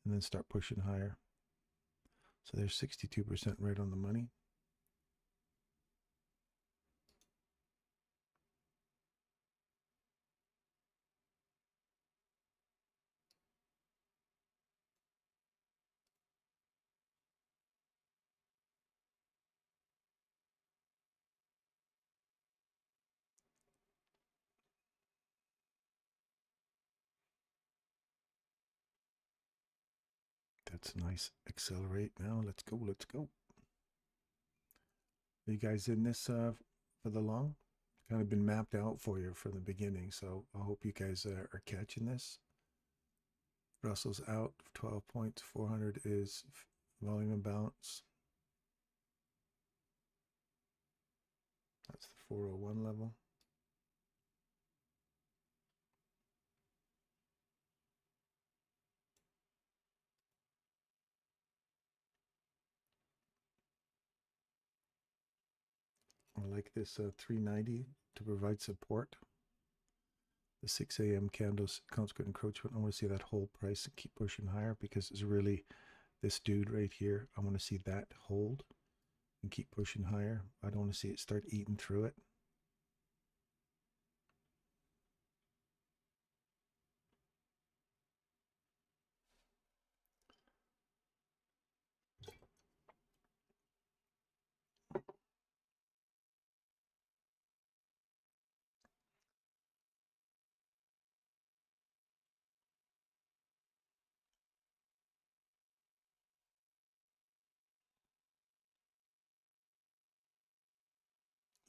and then start pushing higher. So there's 62% right on the money. That's nice. Accelerate now. Let's go. Let's go. Are you guys in this for the long? Kind of been mapped out for you from the beginning. So I hope you guys are catching this. Russell's out 12 points. 400 is volume and bounce. 401 level. I like this 390 to provide support. The 6 a.m. candles consequent encroachment. I want to see that whole price and keep pushing higher because it's really this dude right here. I want to see that hold and keep pushing higher. I don't want to see it start eating through it.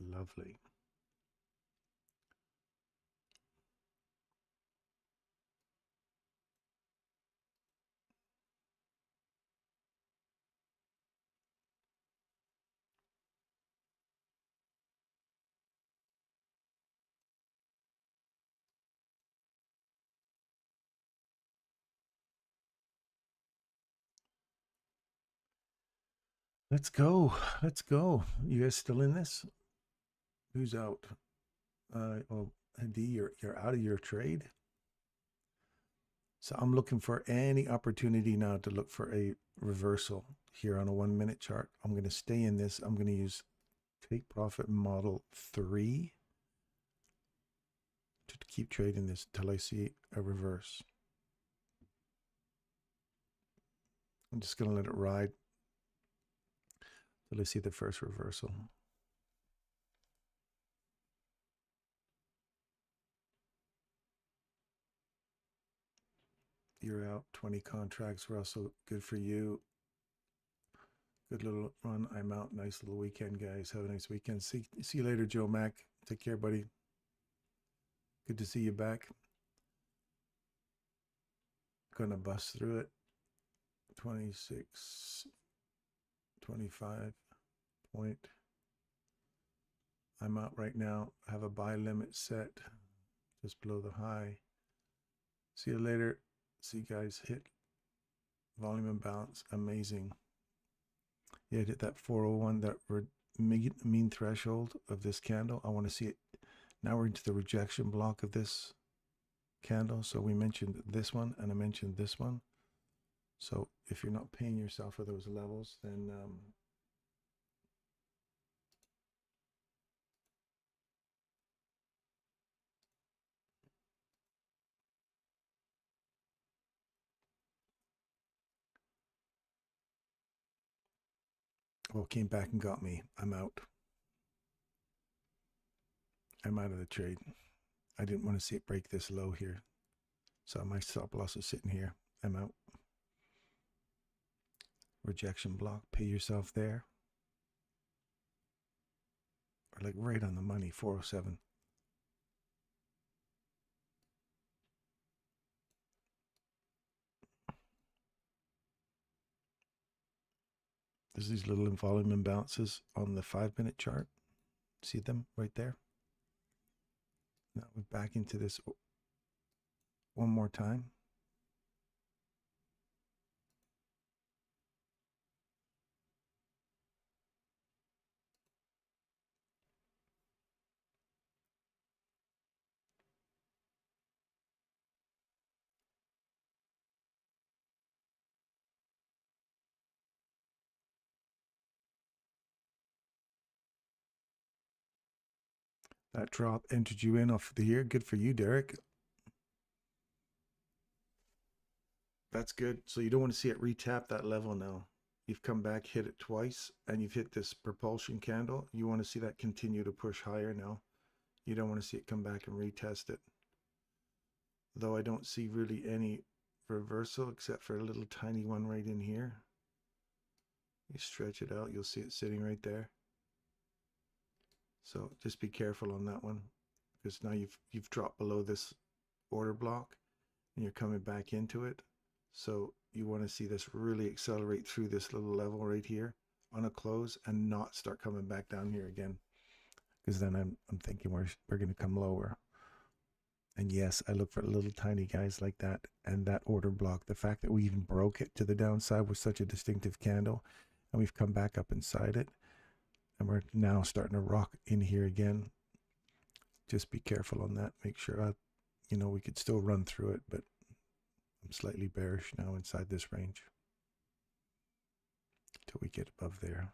Lovely. Let's go. Let's go. You guys still in this? Who's out? Oh, Hadi, you're out of your trade. So I'm looking for any opportunity now to look for a reversal here on a 1 minute chart. I'm going to stay in this. I'm going to use take profit model 3 to keep trading this till I see a reverse. I'm just going to let it ride till I see the first reversal. You're out 20 contracts, Russell. Good for you. Good little run. I'm out. Nice little weekend, guys. Have a nice weekend. See you later, Joe Mac. Take care, buddy. Good to see you back. Gonna bust through it. 26, 25 point. I'm out right now. I have a buy limit set just below the high. See you later. See you guys. Hit volume and balance. Amazing. Yeah, hit that 401, that mean threshold of this candle. I want to see it. Now we're into the rejection block of this candle. So we mentioned this one and I mentioned this one. So if you're not paying yourself for those levels, then well, came back and got me. I'm out. I'm out of the trade. I didn't want to see it break this low here. So my stop loss is sitting here. I'm out. Rejection block. Pay yourself there. Or like right on the money, 407. There's these little volume imbalances on the 5-minute chart. See them right there? Now we're back into this one more time. That drop entered you in off the year. Good for you, Derek. That's good. So you don't want to see it retap that level now. You've come back, hit it twice, and you've hit this propulsion candle. You want to see that continue to push higher now. You don't want to see it come back and retest it. Though I don't see really any reversal except for a little tiny one right in here. You stretch it out, you'll see it sitting right there. So just be careful on that one, because now you've dropped below this order block and you're coming back into it. So you want to see this really accelerate through this little level right here on a close and not start coming back down here again. because then I'm thinking we're going to come lower. And yes, I look for little tiny guys like that, and that order block. The fact that we even broke it to the downside was such a distinctive candle, and we've come back up inside it, and we're now starting to rock in here again. Just be careful on that. Make sure, you know, we could still run through it, but I'm slightly bearish now inside this range till we get above there,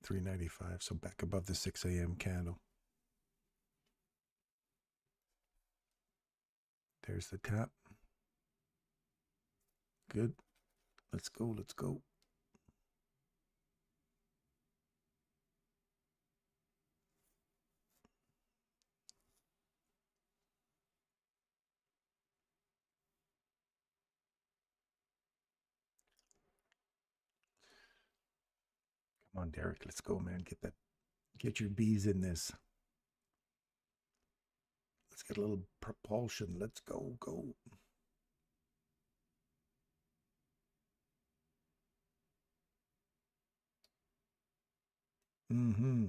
395. So back above the 6 a.m. candle. There's the tap. Good. Let's go. Let's go. Come on, Derek. Let's go, man. Get your bees in this. Let's get a little propulsion. Let's go. Go. Mm-hmm.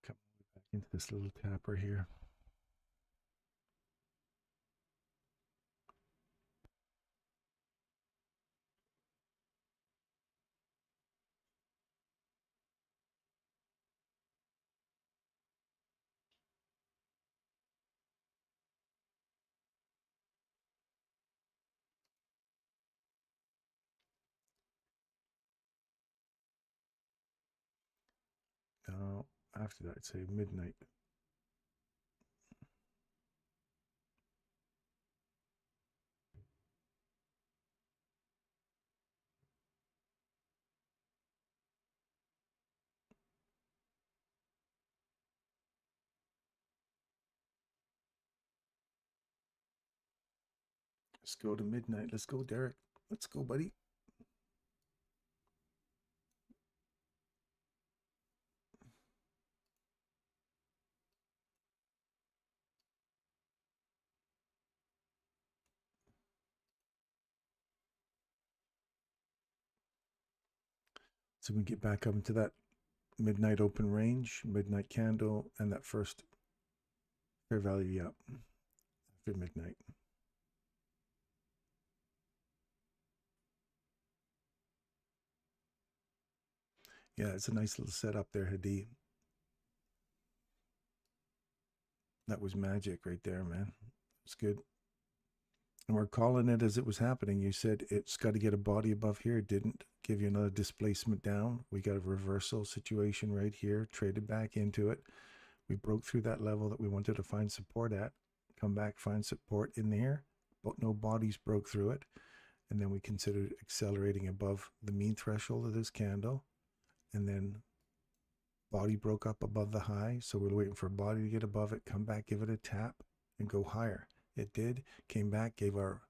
Come back into this little tapper here. Now, after that, I'd say midnight. Let's go to midnight. Let's go, Derek. Let's go, buddy. So we get back up into that midnight open range, midnight candle, and that first fair value up after midnight. Yeah, it's a nice little setup there, Hadi. That was magic right there, man. It's good. And we're calling it as it was happening. You said it's got to get a body above here. It didn't give you another displacement down. We got a reversal situation right here, traded back into it. We broke through that level that we wanted to find support at, come back, find support in there, but no bodies broke through it. And then we considered accelerating above the mean threshold of this candle. And then body broke up above the high. So we're waiting for a body to get above it, come back, give it a tap, and go higher. It did, came back, gave our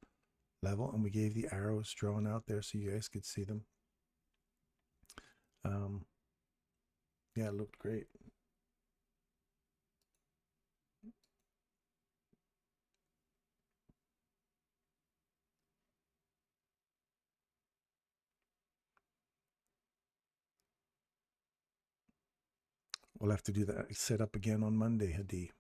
level, and we gave the arrows drawn out there so you guys could see them. Yeah, it looked great. We'll have to do that set up again on Monday, Hadi.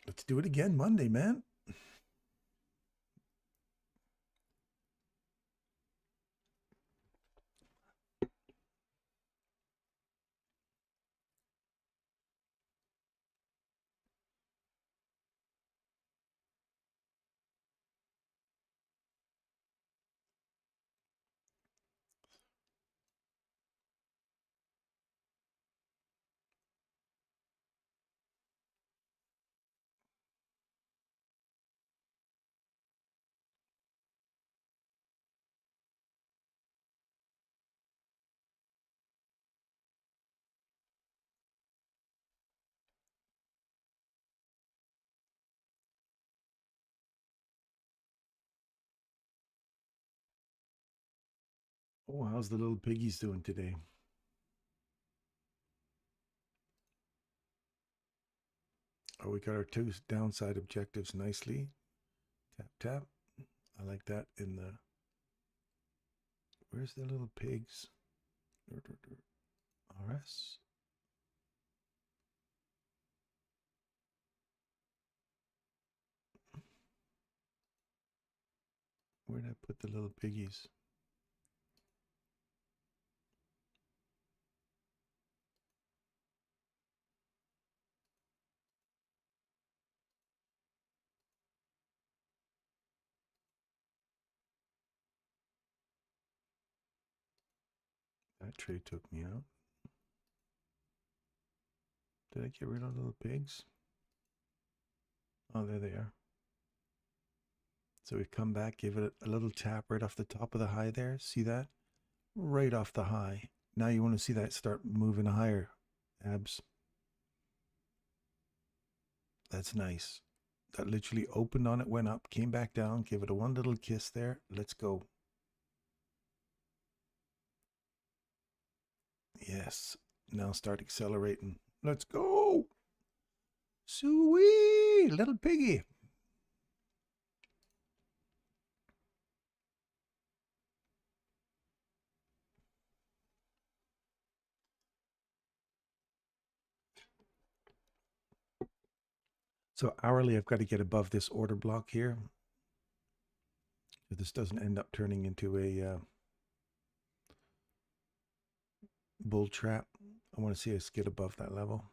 Let's do it again Monday, man. Oh, how's the little piggies doing today? Oh, we got our two downside objectives nicely. Tap, tap. I like that in the... Where's the little pigs? RS. Where did I put the little piggies? That trade took me out. Did I get rid of little pigs? Oh, there they are. So we come back, give it a little tap right off the top of the high there. See that? Right off the high. Now you want to see that start moving higher. Abs. That's nice. That literally opened on it, went up, came back down, give it a one little kiss there. Let's go. Yes. Now start accelerating. Let's go. Sweet little piggy. So hourly, I've got to get above this order block here. So this doesn't end up turning into a bull trap. I want to see us get above that level.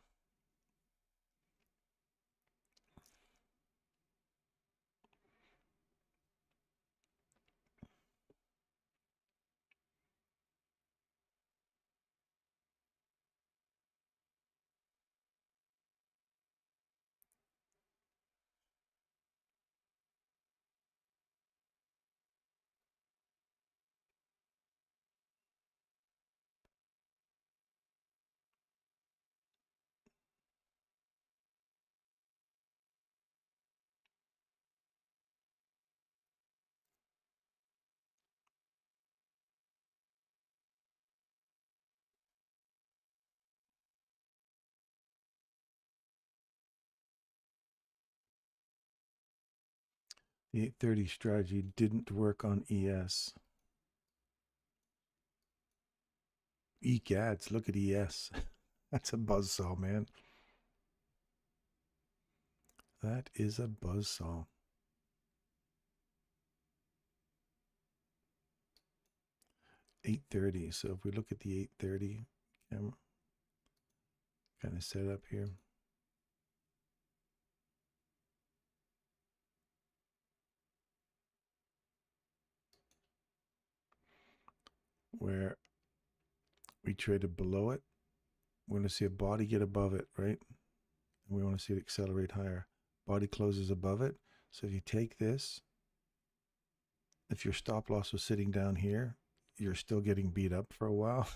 The 830 strategy didn't work on ES. Egads, look at ES. That's a buzzsaw, man. That is a buzzsaw. $830. So if we look at the 830 camera, kind of set up here. Where we traded below it. We want to see a body get above it, right? And we want to see it accelerate higher. Body closes above it. So if you take this, if your stop loss was sitting down here, you're still getting beat up for a while.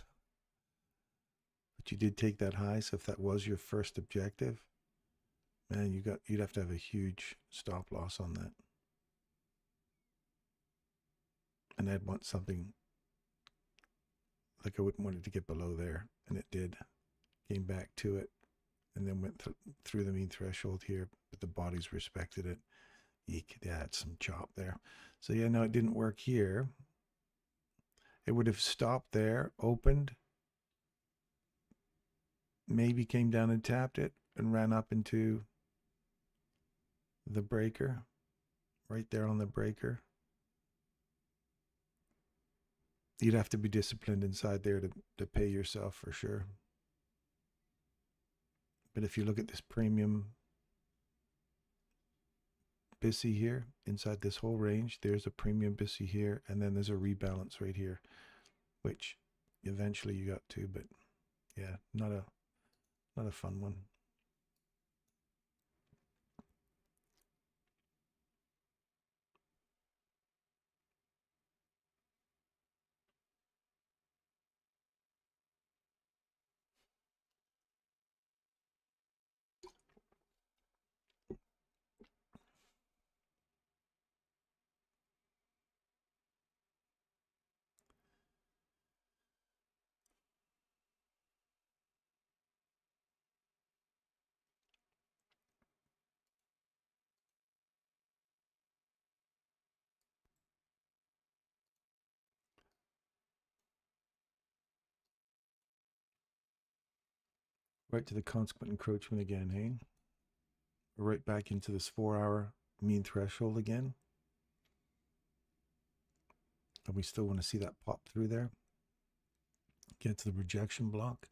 But you did take that high. So if that was your first objective, man, you'd have to have a huge stop loss on that. And I'd want something like I wouldn't want it to get below there. And it did. Came back to it and then went through the mean threshold here, but the bodies respected it. Eek, yeah, it's some chop there. So yeah, no, it didn't work here. It would have stopped there, opened, maybe came down and tapped it and ran up into the breaker, right there on the breaker. You'd have to be disciplined inside there to pay yourself for sure. But if you look at this premium BISI here, inside this whole range, there's a premium BISI here, and then there's a rebalance right here, which eventually you got to, but yeah, not a fun one. Right to the consequent encroachment again, hey? Right back into this 4-hour mean threshold again. And we still want to see that pop through there. Get to the rejection block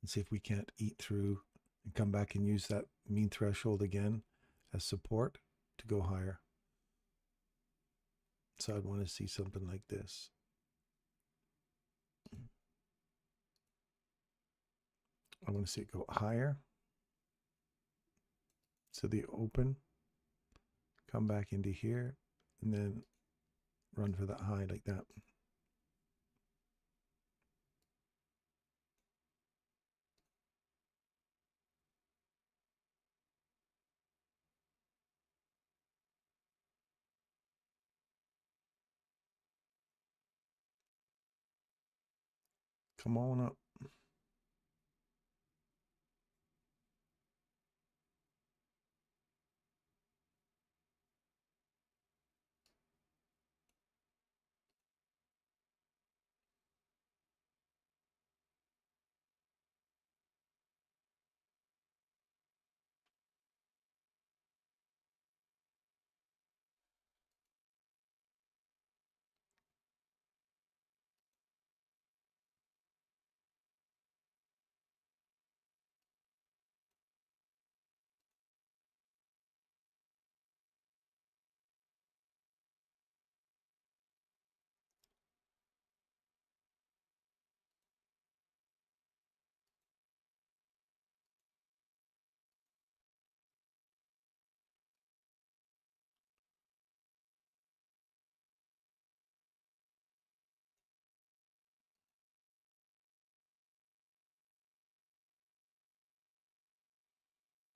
and see if we can't eat through and come back and use that mean threshold again as support to go higher. So I'd want to see something like this. I want to see it go higher. So the open, come back into here, and then run for that high like that. Come on up.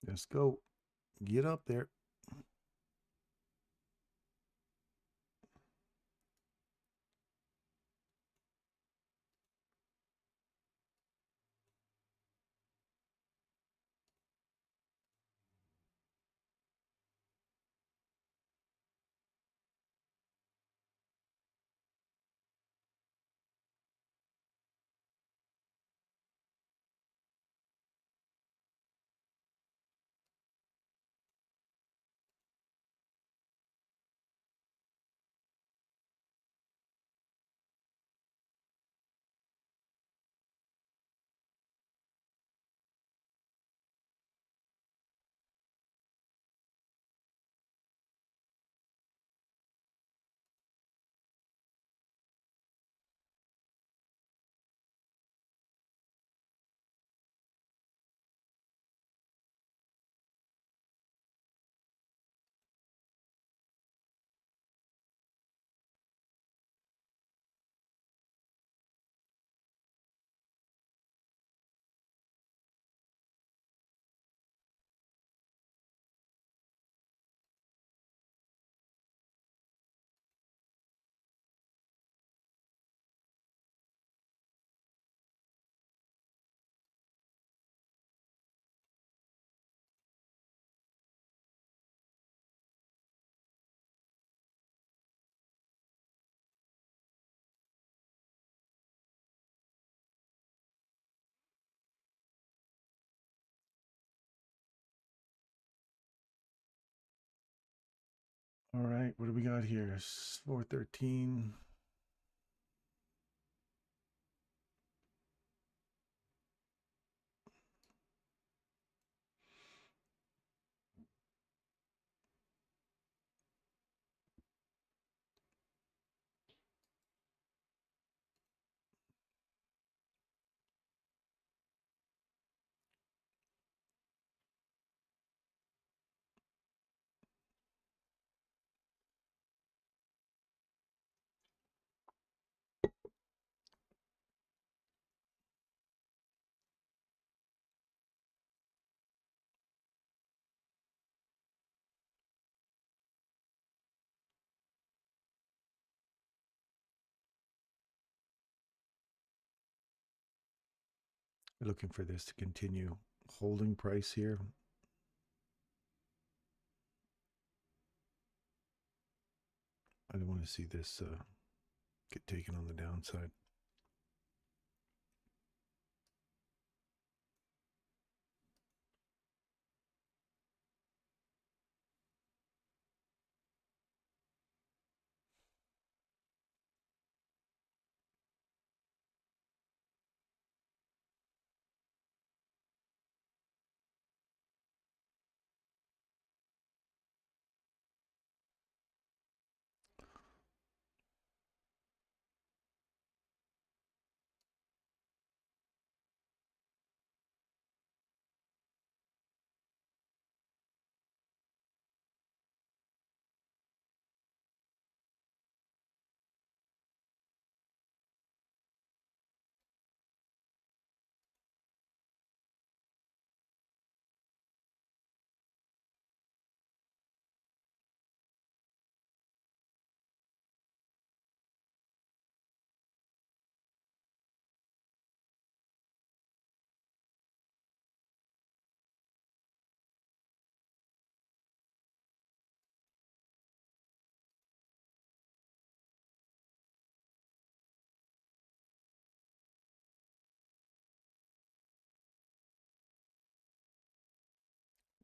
Let's go. Get up there. All right, what do we got here? 413. Looking for this to continue holding price here. I don't want to see this get taken on the downside.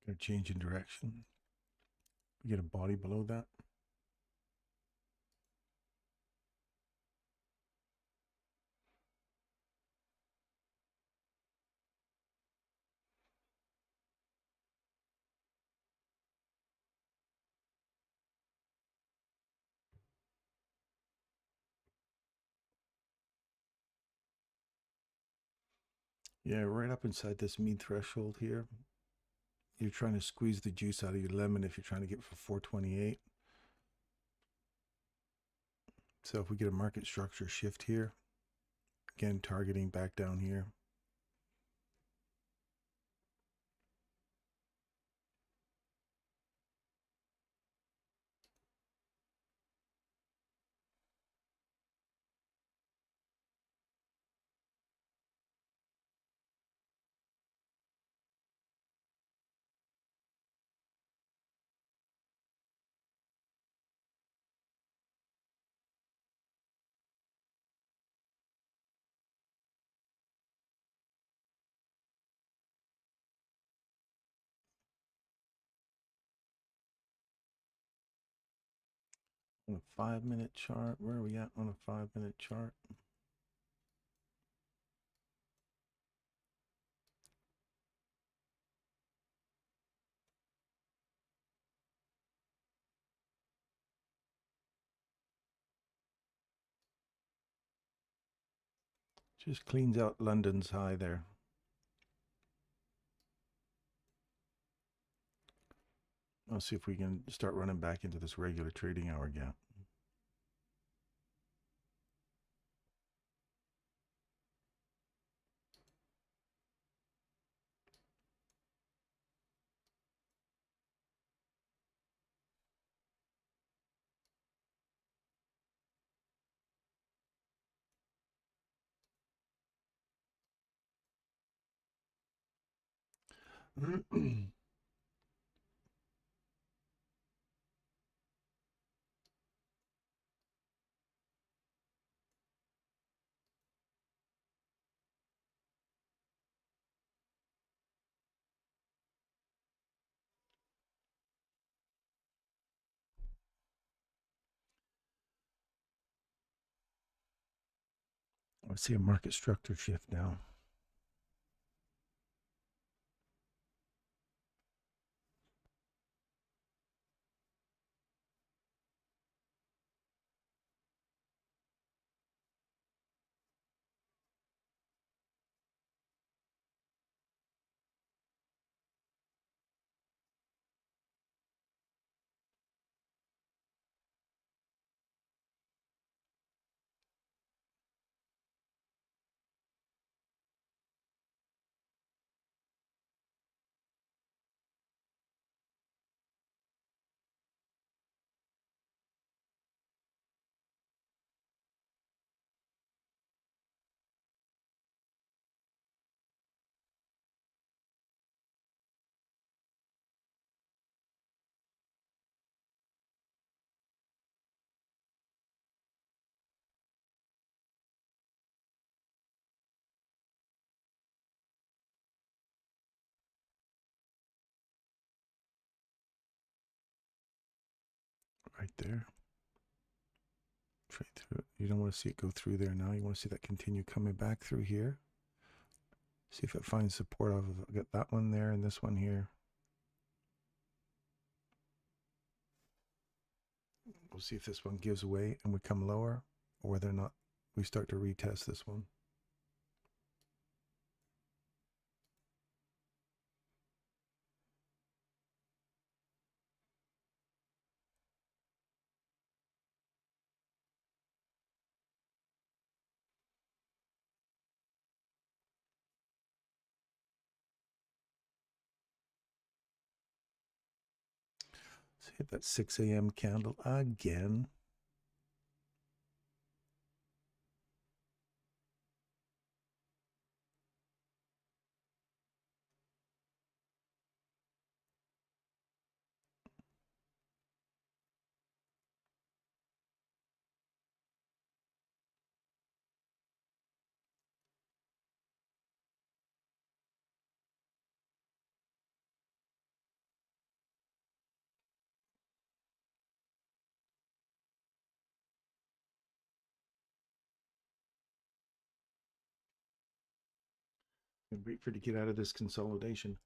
Or change in direction. We get a body below that. Yeah, right up inside this mean threshold here. You're trying to squeeze the juice out of your lemon if you're trying to get for 428. So if we get a market structure shift here, again, targeting back down here. On a 5-minute chart, where are we at on a 5-minute chart? Just cleans out London's high there. I'll see if we can start running back into this regular trading hour gap. I see a market structure shift now. Right there. Trade through it. You don't want to see it go through there now. You want to see that continue coming back through here. See if it finds support off of it. Got that one there and this one here. We'll see if this one gives away and we come lower, or whether or not we start to retest this one. So hit that 6 a.m. candle again. And wait for it to get out of this consolidation.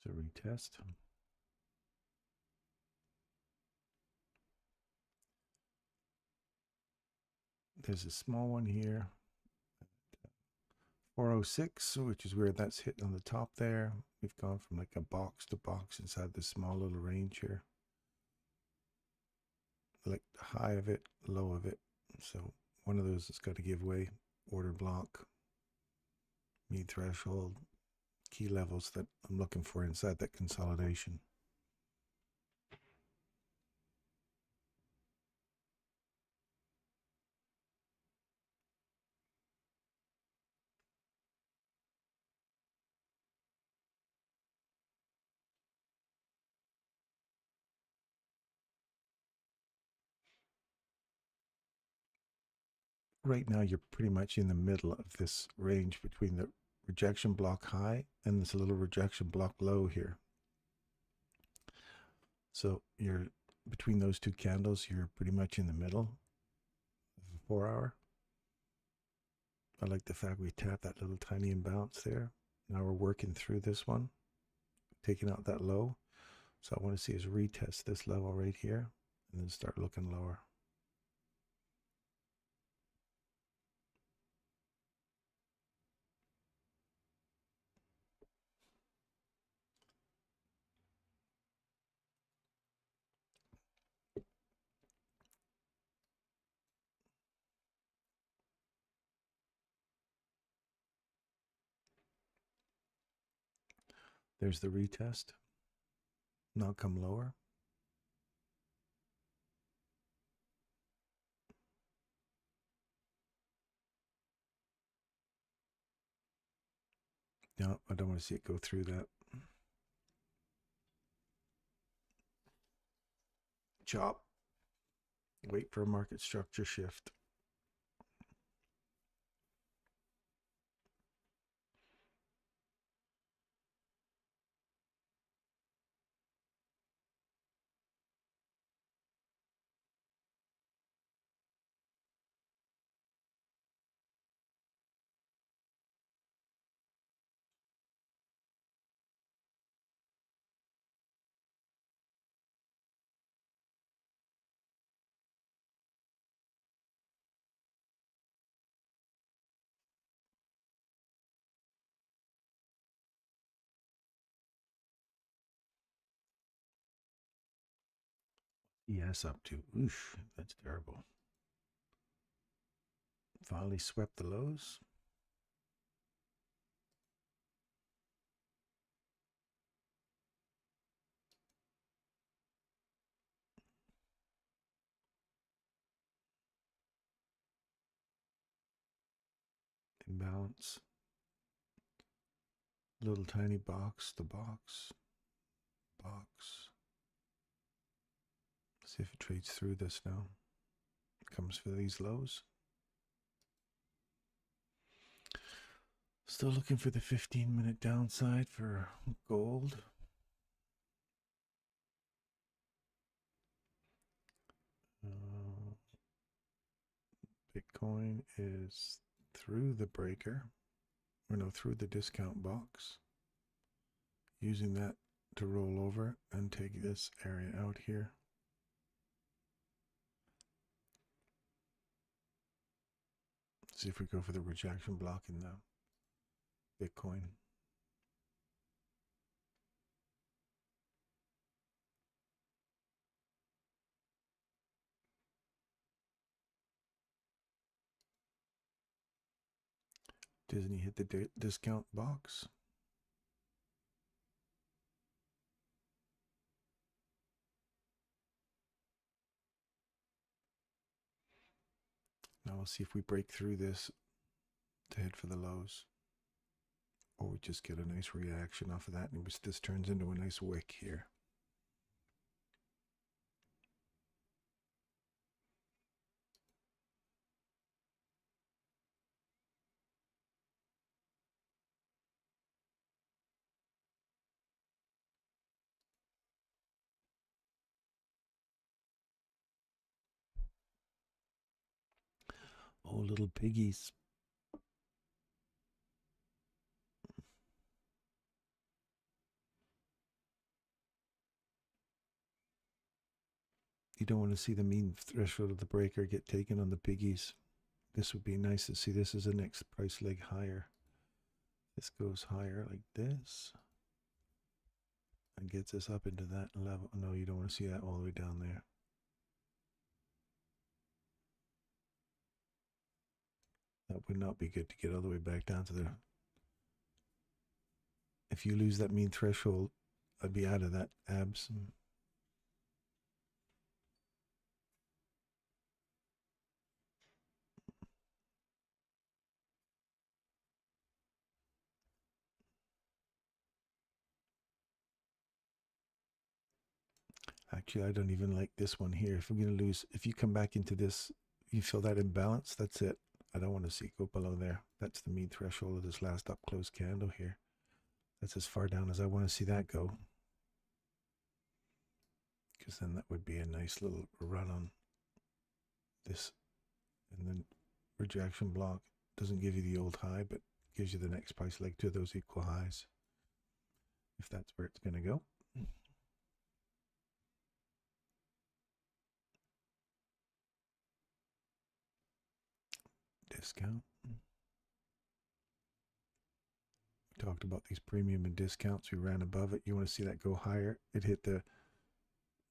So retest. There's a small one here. 406, which is where that's hit on the top there. We've gone from like a box to box inside this small little range here. Like the high of it, low of it. So one of those has got to give way. Order block, mean threshold, key levels that I'm looking for inside that consolidation. Right now, you're pretty much in the middle of this range between the rejection block high and this little rejection block low here. So you're between those two candles, you're pretty much in the middle of the 4 hour. I like the fact we tapped that little tiny imbalance there. Now we're working through this one, taking out that low. So I want to see us retest this level right here and then start looking lower. There's the retest. Now come lower. No, I don't want to see it go through that. Chop. Wait for a market structure shift. Yes, up to. Oosh, that's terrible. Finally swept the lows. Imbalance. Little tiny box to box. Box. See if it trades through this now. Comes for these lows. Still looking for the 15-minute downside for gold. Bitcoin is through the breaker, or no, through the discount box. Using that to roll over and take this area out here. See if we go for the rejection block in the Bitcoin. Disney hit the discount box. Now we'll see if we break through this to head for the lows. Or we just get a nice reaction off of that, and this turns into a nice wick here. Oh, little piggies. You don't want to see the mean threshold of the breaker get taken on the piggies. This would be nice to see. This is the next price leg higher. This goes higher like this and gets us up into that level. No, you don't want to see that all the way down there. That would not be good to get all the way back down to there. If you lose that mean threshold, I'd be out of that abs. Actually, I don't even like this one here. If I'm going to lose, if you come back into this, you feel that imbalance, that's it. I don't want to see it go below there. That's the mean threshold of this last up close candle here. That's as far down as I want to see that go. Because then that would be a nice little run on this. And then rejection block doesn't give you the old high, but gives you the next price leg to those equal highs. If that's where it's going to go. Discount. We talked about these premium and discounts. We ran above it. You want to see that go higher. It hit the,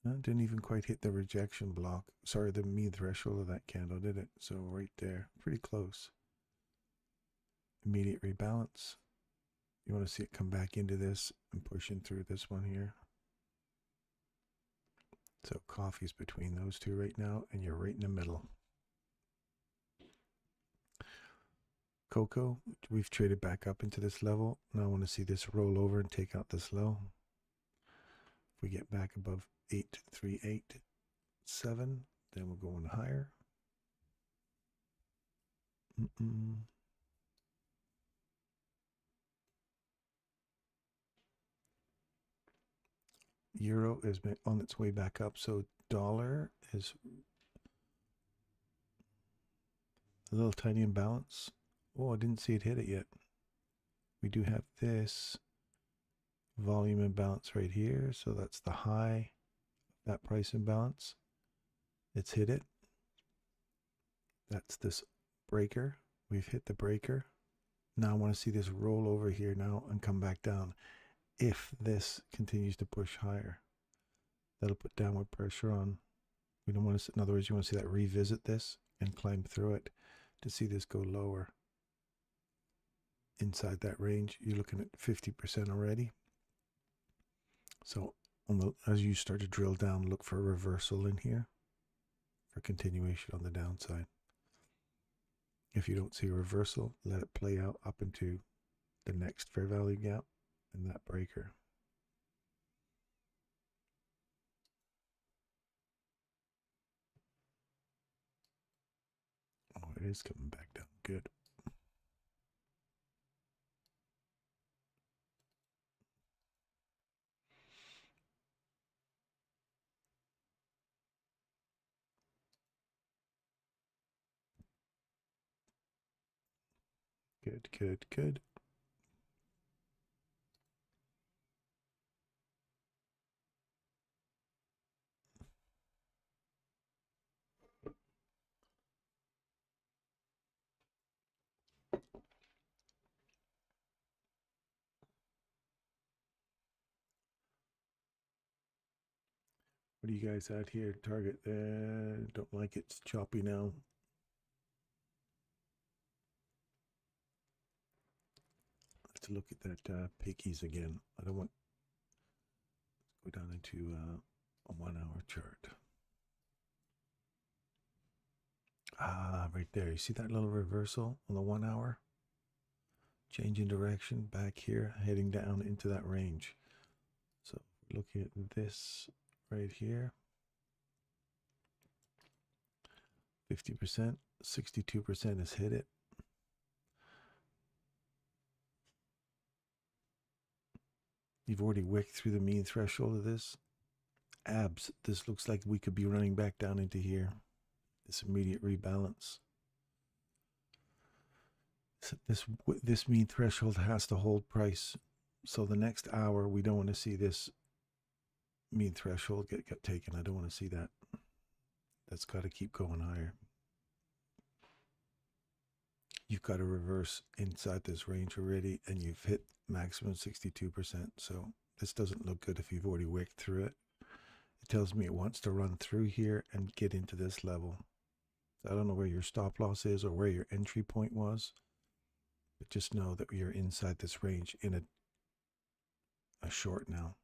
no, it didn't even quite hit the rejection block. Sorry, the mean threshold of that candle, did it? So right there, pretty close. Immediate rebalance. You want to see it come back into this and pushing through this one here. So coffee's between those two right now, and you're right in the middle. Cocoa, we've traded back up into this level. Now I want to see this roll over and take out this low. If we get back above 8387, then we're going higher. Euro is on its way back up, so dollar is a little tiny imbalance. Oh, I didn't see it hit it yet. We do have this volume imbalance right here, so that's the high, that price imbalance. It's hit it. That's this breaker. We've hit the breaker. Now I want to see this roll over here now and come back down. If this continues to push higher, that'll put downward pressure on. We don't want to, in other words, you want to see that revisit this and climb through it to see this go lower. Inside that range, you're looking at 50% already. So as you start to drill down, look for a reversal in here for continuation on the downside. If you don't see a reversal, let it play out up into the next fair value gap and that breaker. Oh, it is coming back down. Good. Good, good, good. What do you guys at here? Target there. Don't like it. It's choppy now. to look at that pickies again. I don't want go down into a 1 hour chart. Right there. You see that little reversal on the 1 hour? Changing direction back here, heading down into that range. So looking at this right here, 50%, 62% has hit it. You've already wicked through the mean threshold of this. Abs, this looks like we could be running back down into here. This immediate rebalance. So this mean threshold has to hold price. So the next hour, we don't want to see this mean threshold get taken. I don't want to see that. That's got to keep going higher. You've got to reverse inside this range already, and you've hit maximum 62%. So this doesn't look good if you've already wicked through it. It tells me it wants to run through here and get into this level. I don't know where your stop loss is or where your entry point was, but just know that you're inside this range in a short now.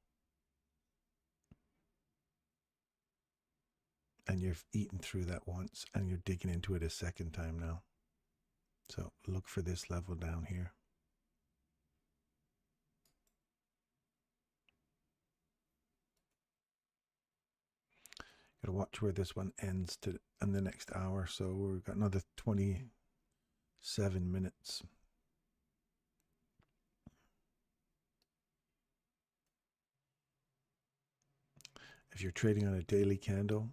And you've eaten through that once, and you're digging into it a second time now. So look for this level down here. Gotta watch where this one ends in the next hour. So we've got another 27 minutes. If you're trading on a daily candle,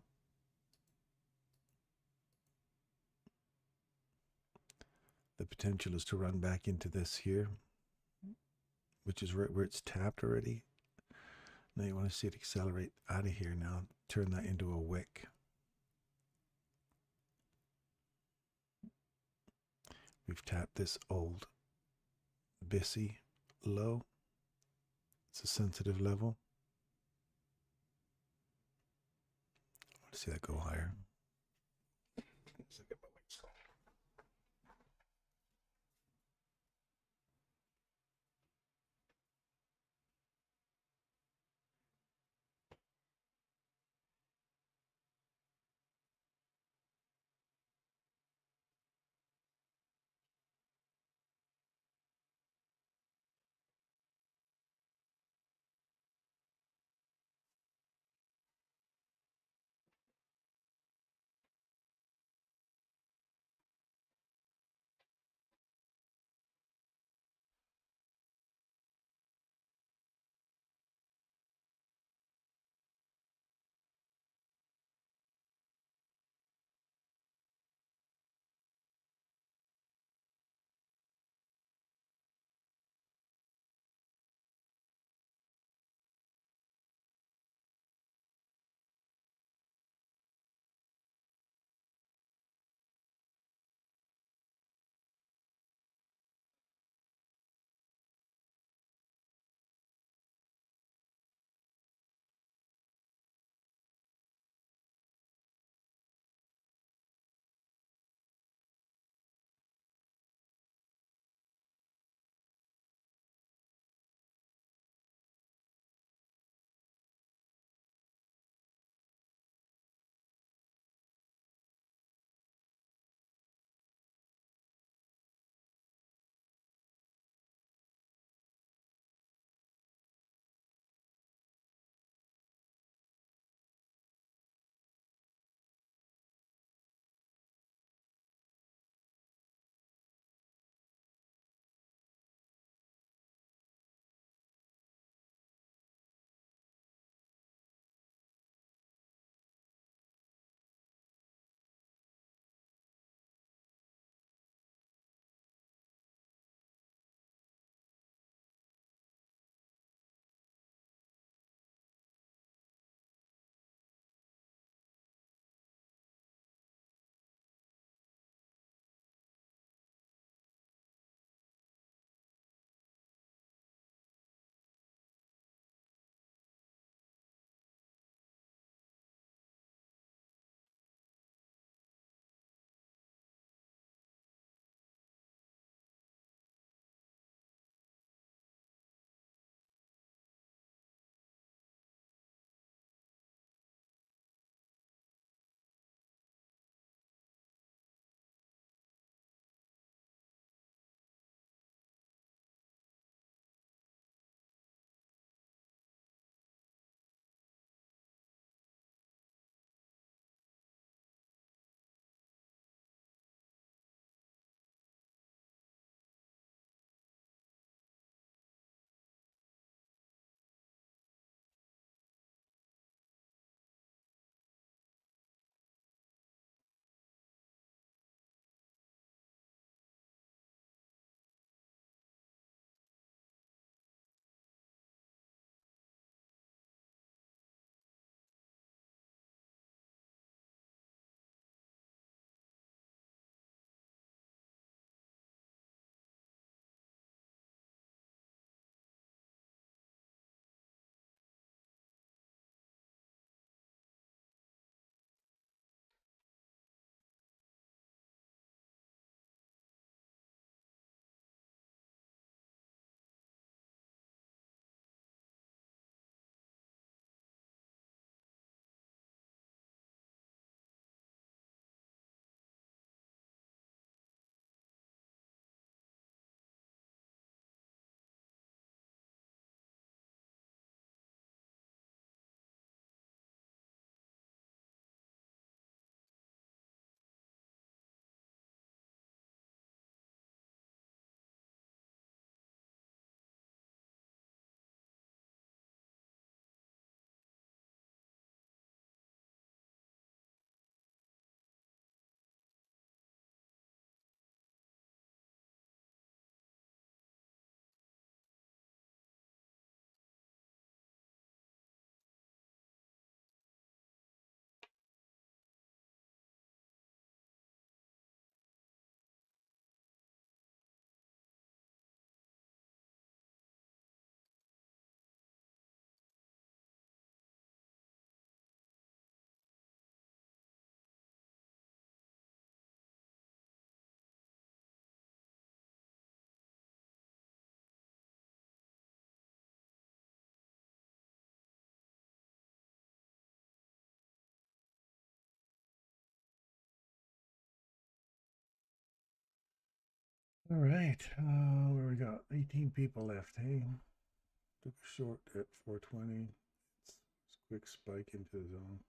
the potential is to run back into this here, which is right where it's tapped already. Now you want to see it accelerate out of here now, turn that into a wick. We've tapped this old Bissy low. It's a sensitive level. I want to see that go higher. All right, where we got 18 people left. Hey, took a short at 420. It's a quick spike into the zone.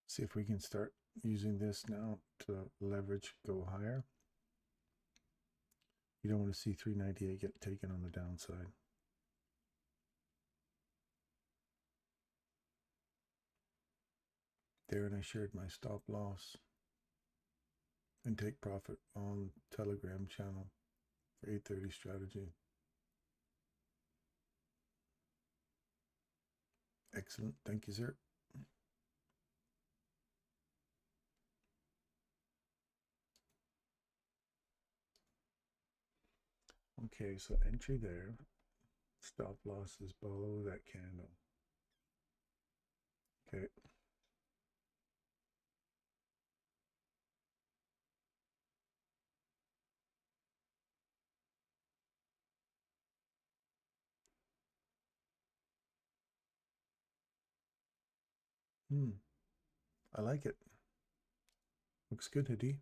See if we can start using this now to leverage go higher. You don't want to see 398 get taken on the downside. There, and I shared my stop loss and take profit on Telegram channel for 830 strategy. Excellent. Thank you, sir. Okay, so entry there. Stop loss is below that candle. Okay. I like it. Looks good, Hadi.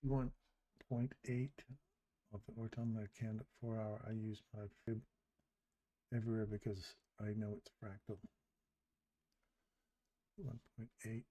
One 0.8 of the order that candle 4 hour. I use my fib everywhere because I know it's fractal. 1.8.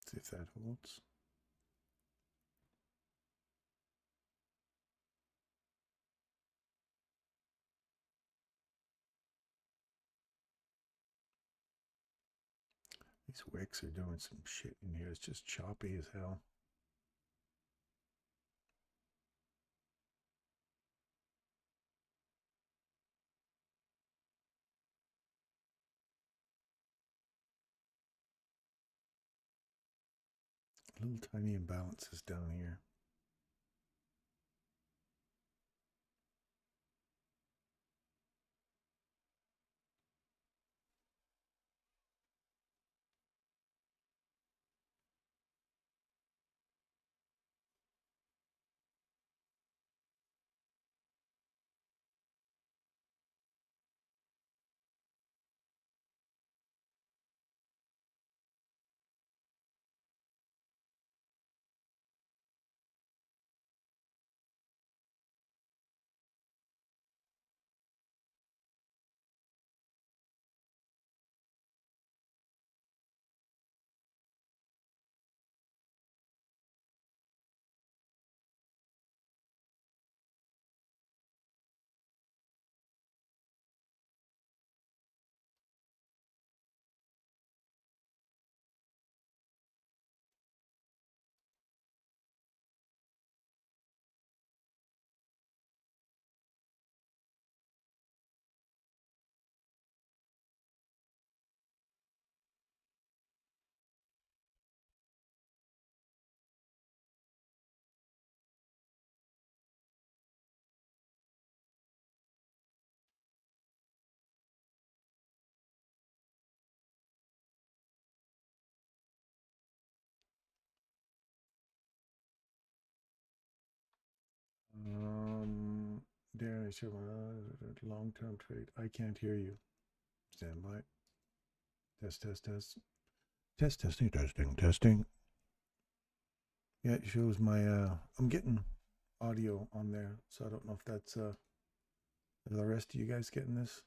See if that holds. These wicks are doing some shit in here. It's just choppy as hell. Little tiny imbalances down here. Nice. Long-term trade. I can't hear you. Stand by. Test, test, test. Test, testing, testing, testing. Yeah, it shows my, I'm getting audio on there, so I don't know if that's, are the rest of you guys getting this?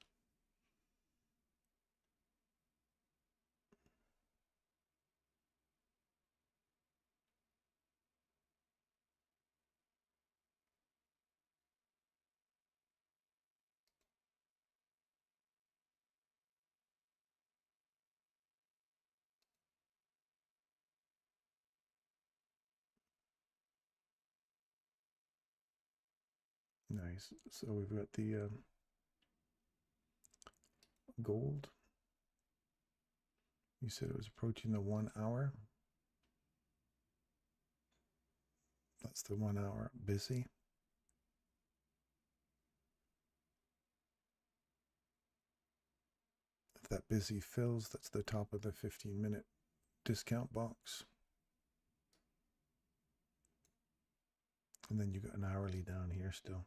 Nice. So we've got the gold. You said it was approaching the 1 hour. That's the 1 hour busy. If that busy fills, that's the top of the 15-minute discount box. And then you got an hourly down here still.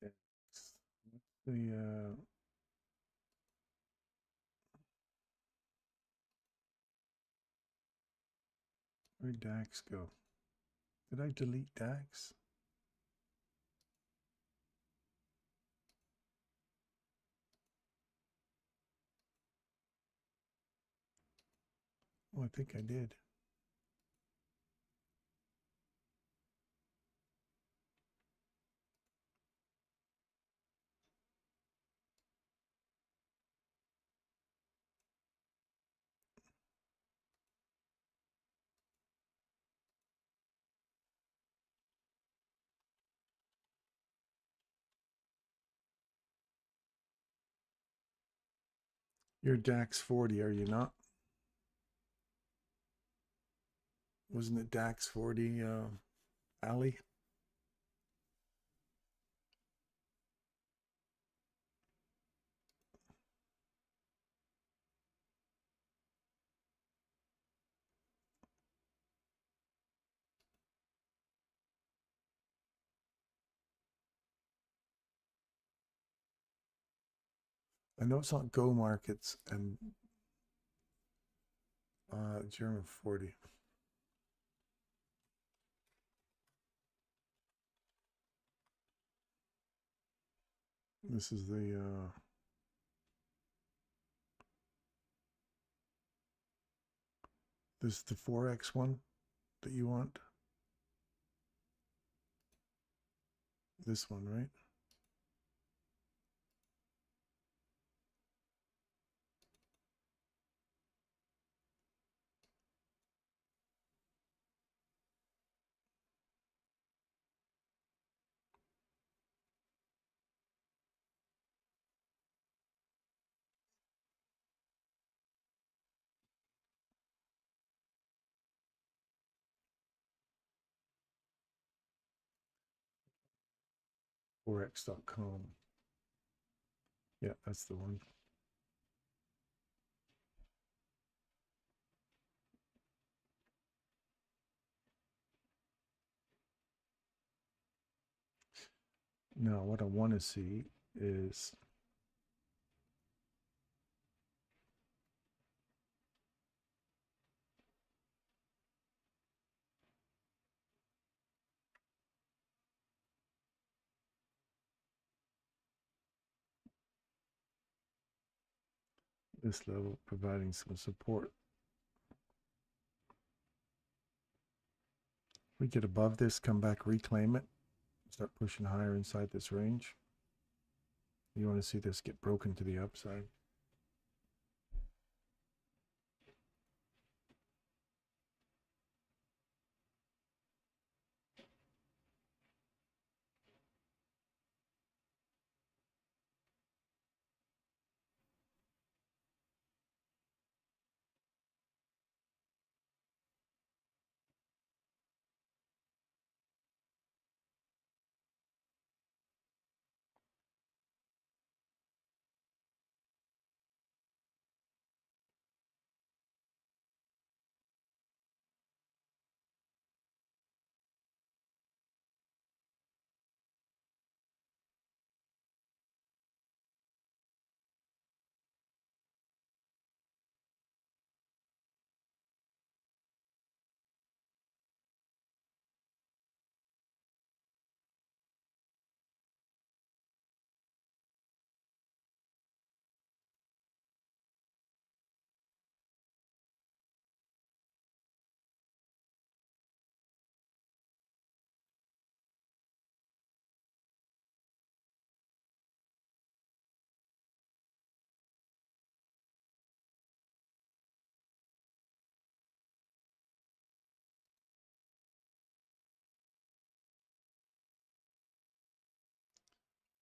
What's the where'd DAX go? Did I delete DAX? Oh, I think I did. You're DAX 40, are you not? Wasn't it DAX 40, Ali? I know it's not Go Markets and German 40. This is the this is the Forex one that you want. This one, right? Forex.com. Yeah, that's the one. Now, what I want to see is this level providing some support. We get above this, come back, reclaim it, start pushing higher inside this range. You want to see this get broken to the upside.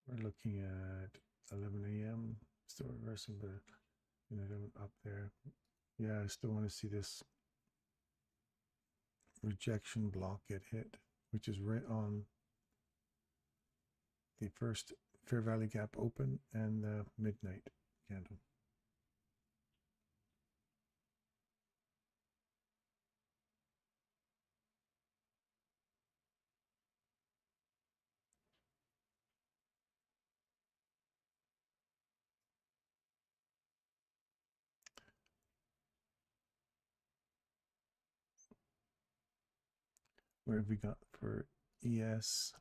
We're looking at 11 a.m. Still reversing, but up there. Yeah, I still want to see this rejection block get hit, which is right on the first fair value gap open and the midnight candle. Where have we got for ES?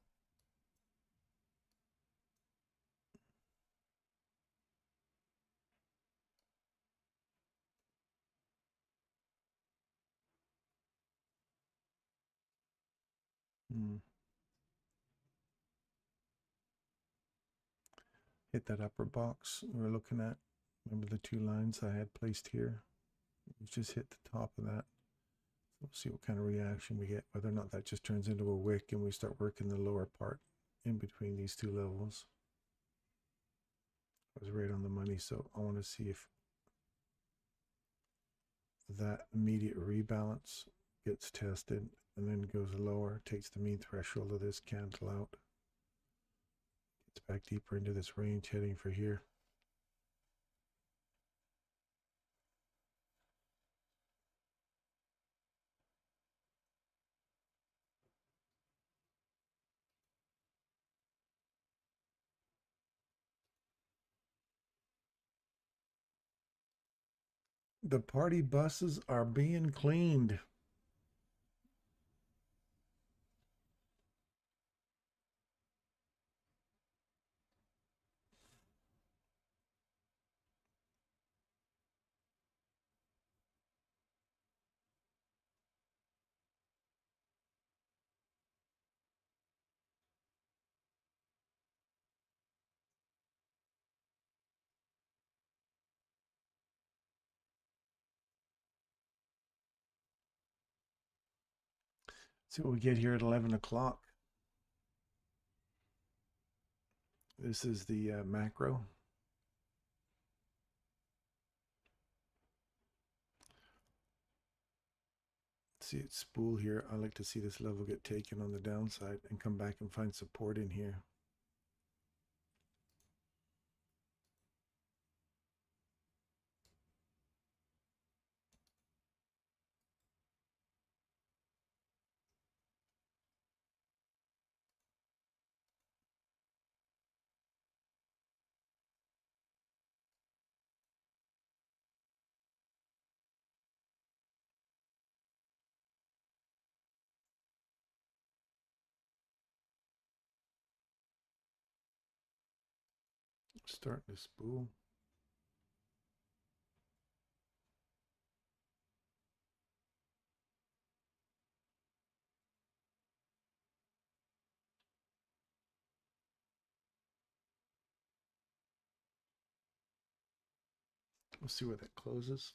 Hit that upper box we're looking at. Remember the two lines I had placed here? We just hit the top of that. We'll see what kind of reaction we get, whether or not that just turns into a wick and we start working the lower part in between these two levels. I was right on the money, so I want to see if that immediate rebalance gets tested and then goes lower, takes the mean threshold of this candle out, gets back deeper into this range, heading for here. The party buses are being cleaned. See what we get here at 11 o'clock. This is the macro. See it spool here. I like to see this level get taken on the downside and come back and find support in here. Starting to spool. We'll see where that closes.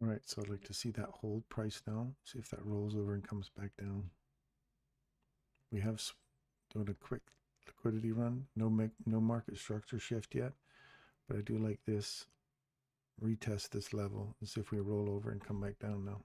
All right, so I'd like to see that hold price now. See if that rolls over and comes back down. We have doing a quick liquidity run. No market structure shift yet, but I do like this. Retest this level and see if we roll over and come back down now.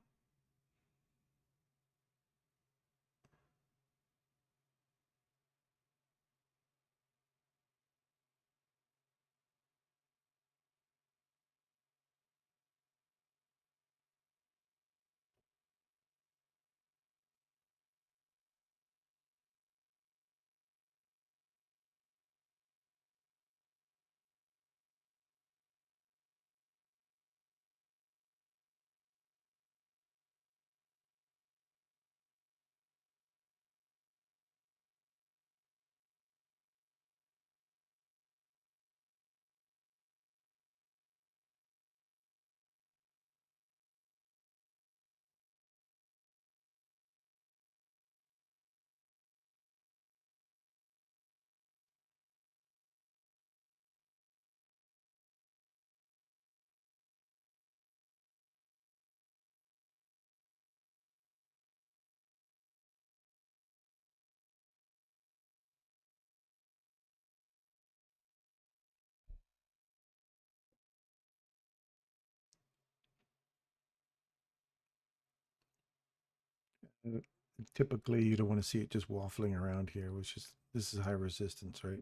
Typically, you don't want to see it just waffling around here, which is, this is high resistance, right?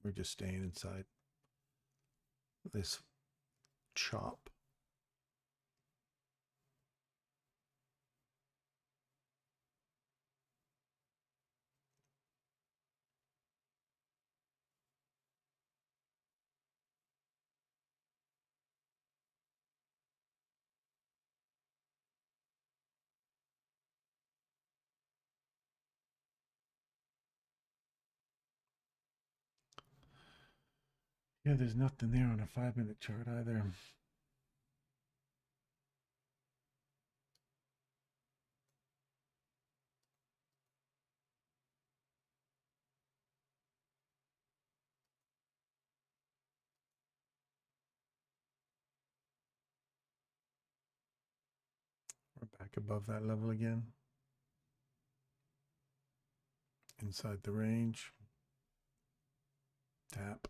We're just staying inside this chop. Yeah, there's nothing there on a 5-minute chart either. We're back above that level again. Inside the range. Tap.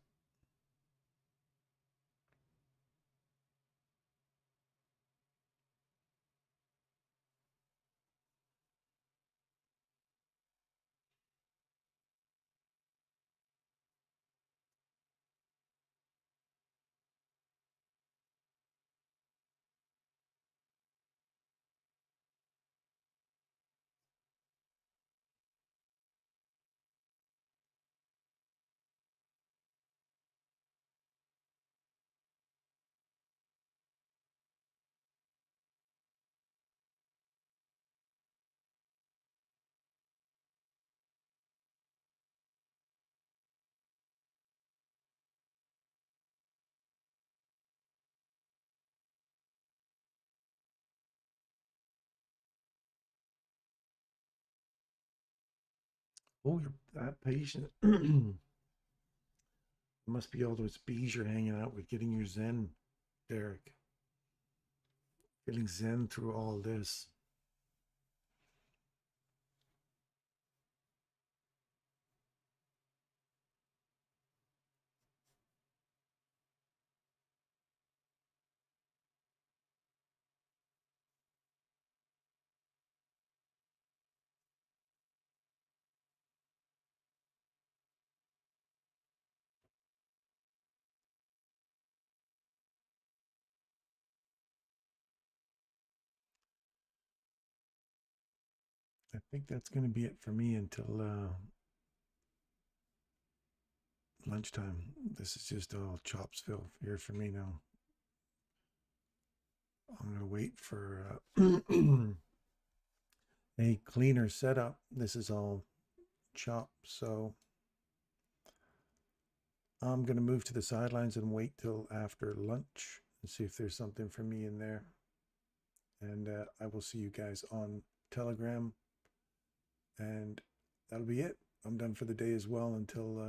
Oh, you're that patient. It must be all those bees you're hanging out with, getting your zen, Derek. Feeling zen through all this. I think that's going to be it for me until lunchtime. This is just all Chopsville here for me now. I'm going to wait for a cleaner setup. This is all chop, so I'm going to move to the sidelines and wait till after lunch and see if there's something for me in there. And I will see you guys on Telegram. And that'll be it. I'm done for the day as well until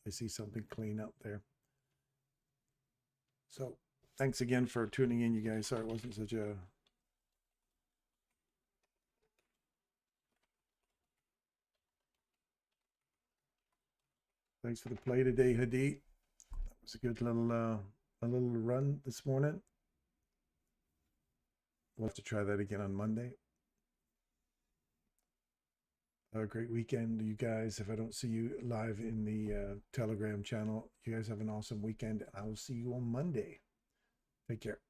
I see something clean up there. So thanks again for tuning in, you guys. Sorry it wasn't such a... Thanks for the play today, Hadi. That was a good little a little run this morning. We'll have to try that again on Monday. Have a great weekend, you guys. If I don't see you live in the Telegram channel, you guys have an awesome weekend. I will see you on Monday. Take care.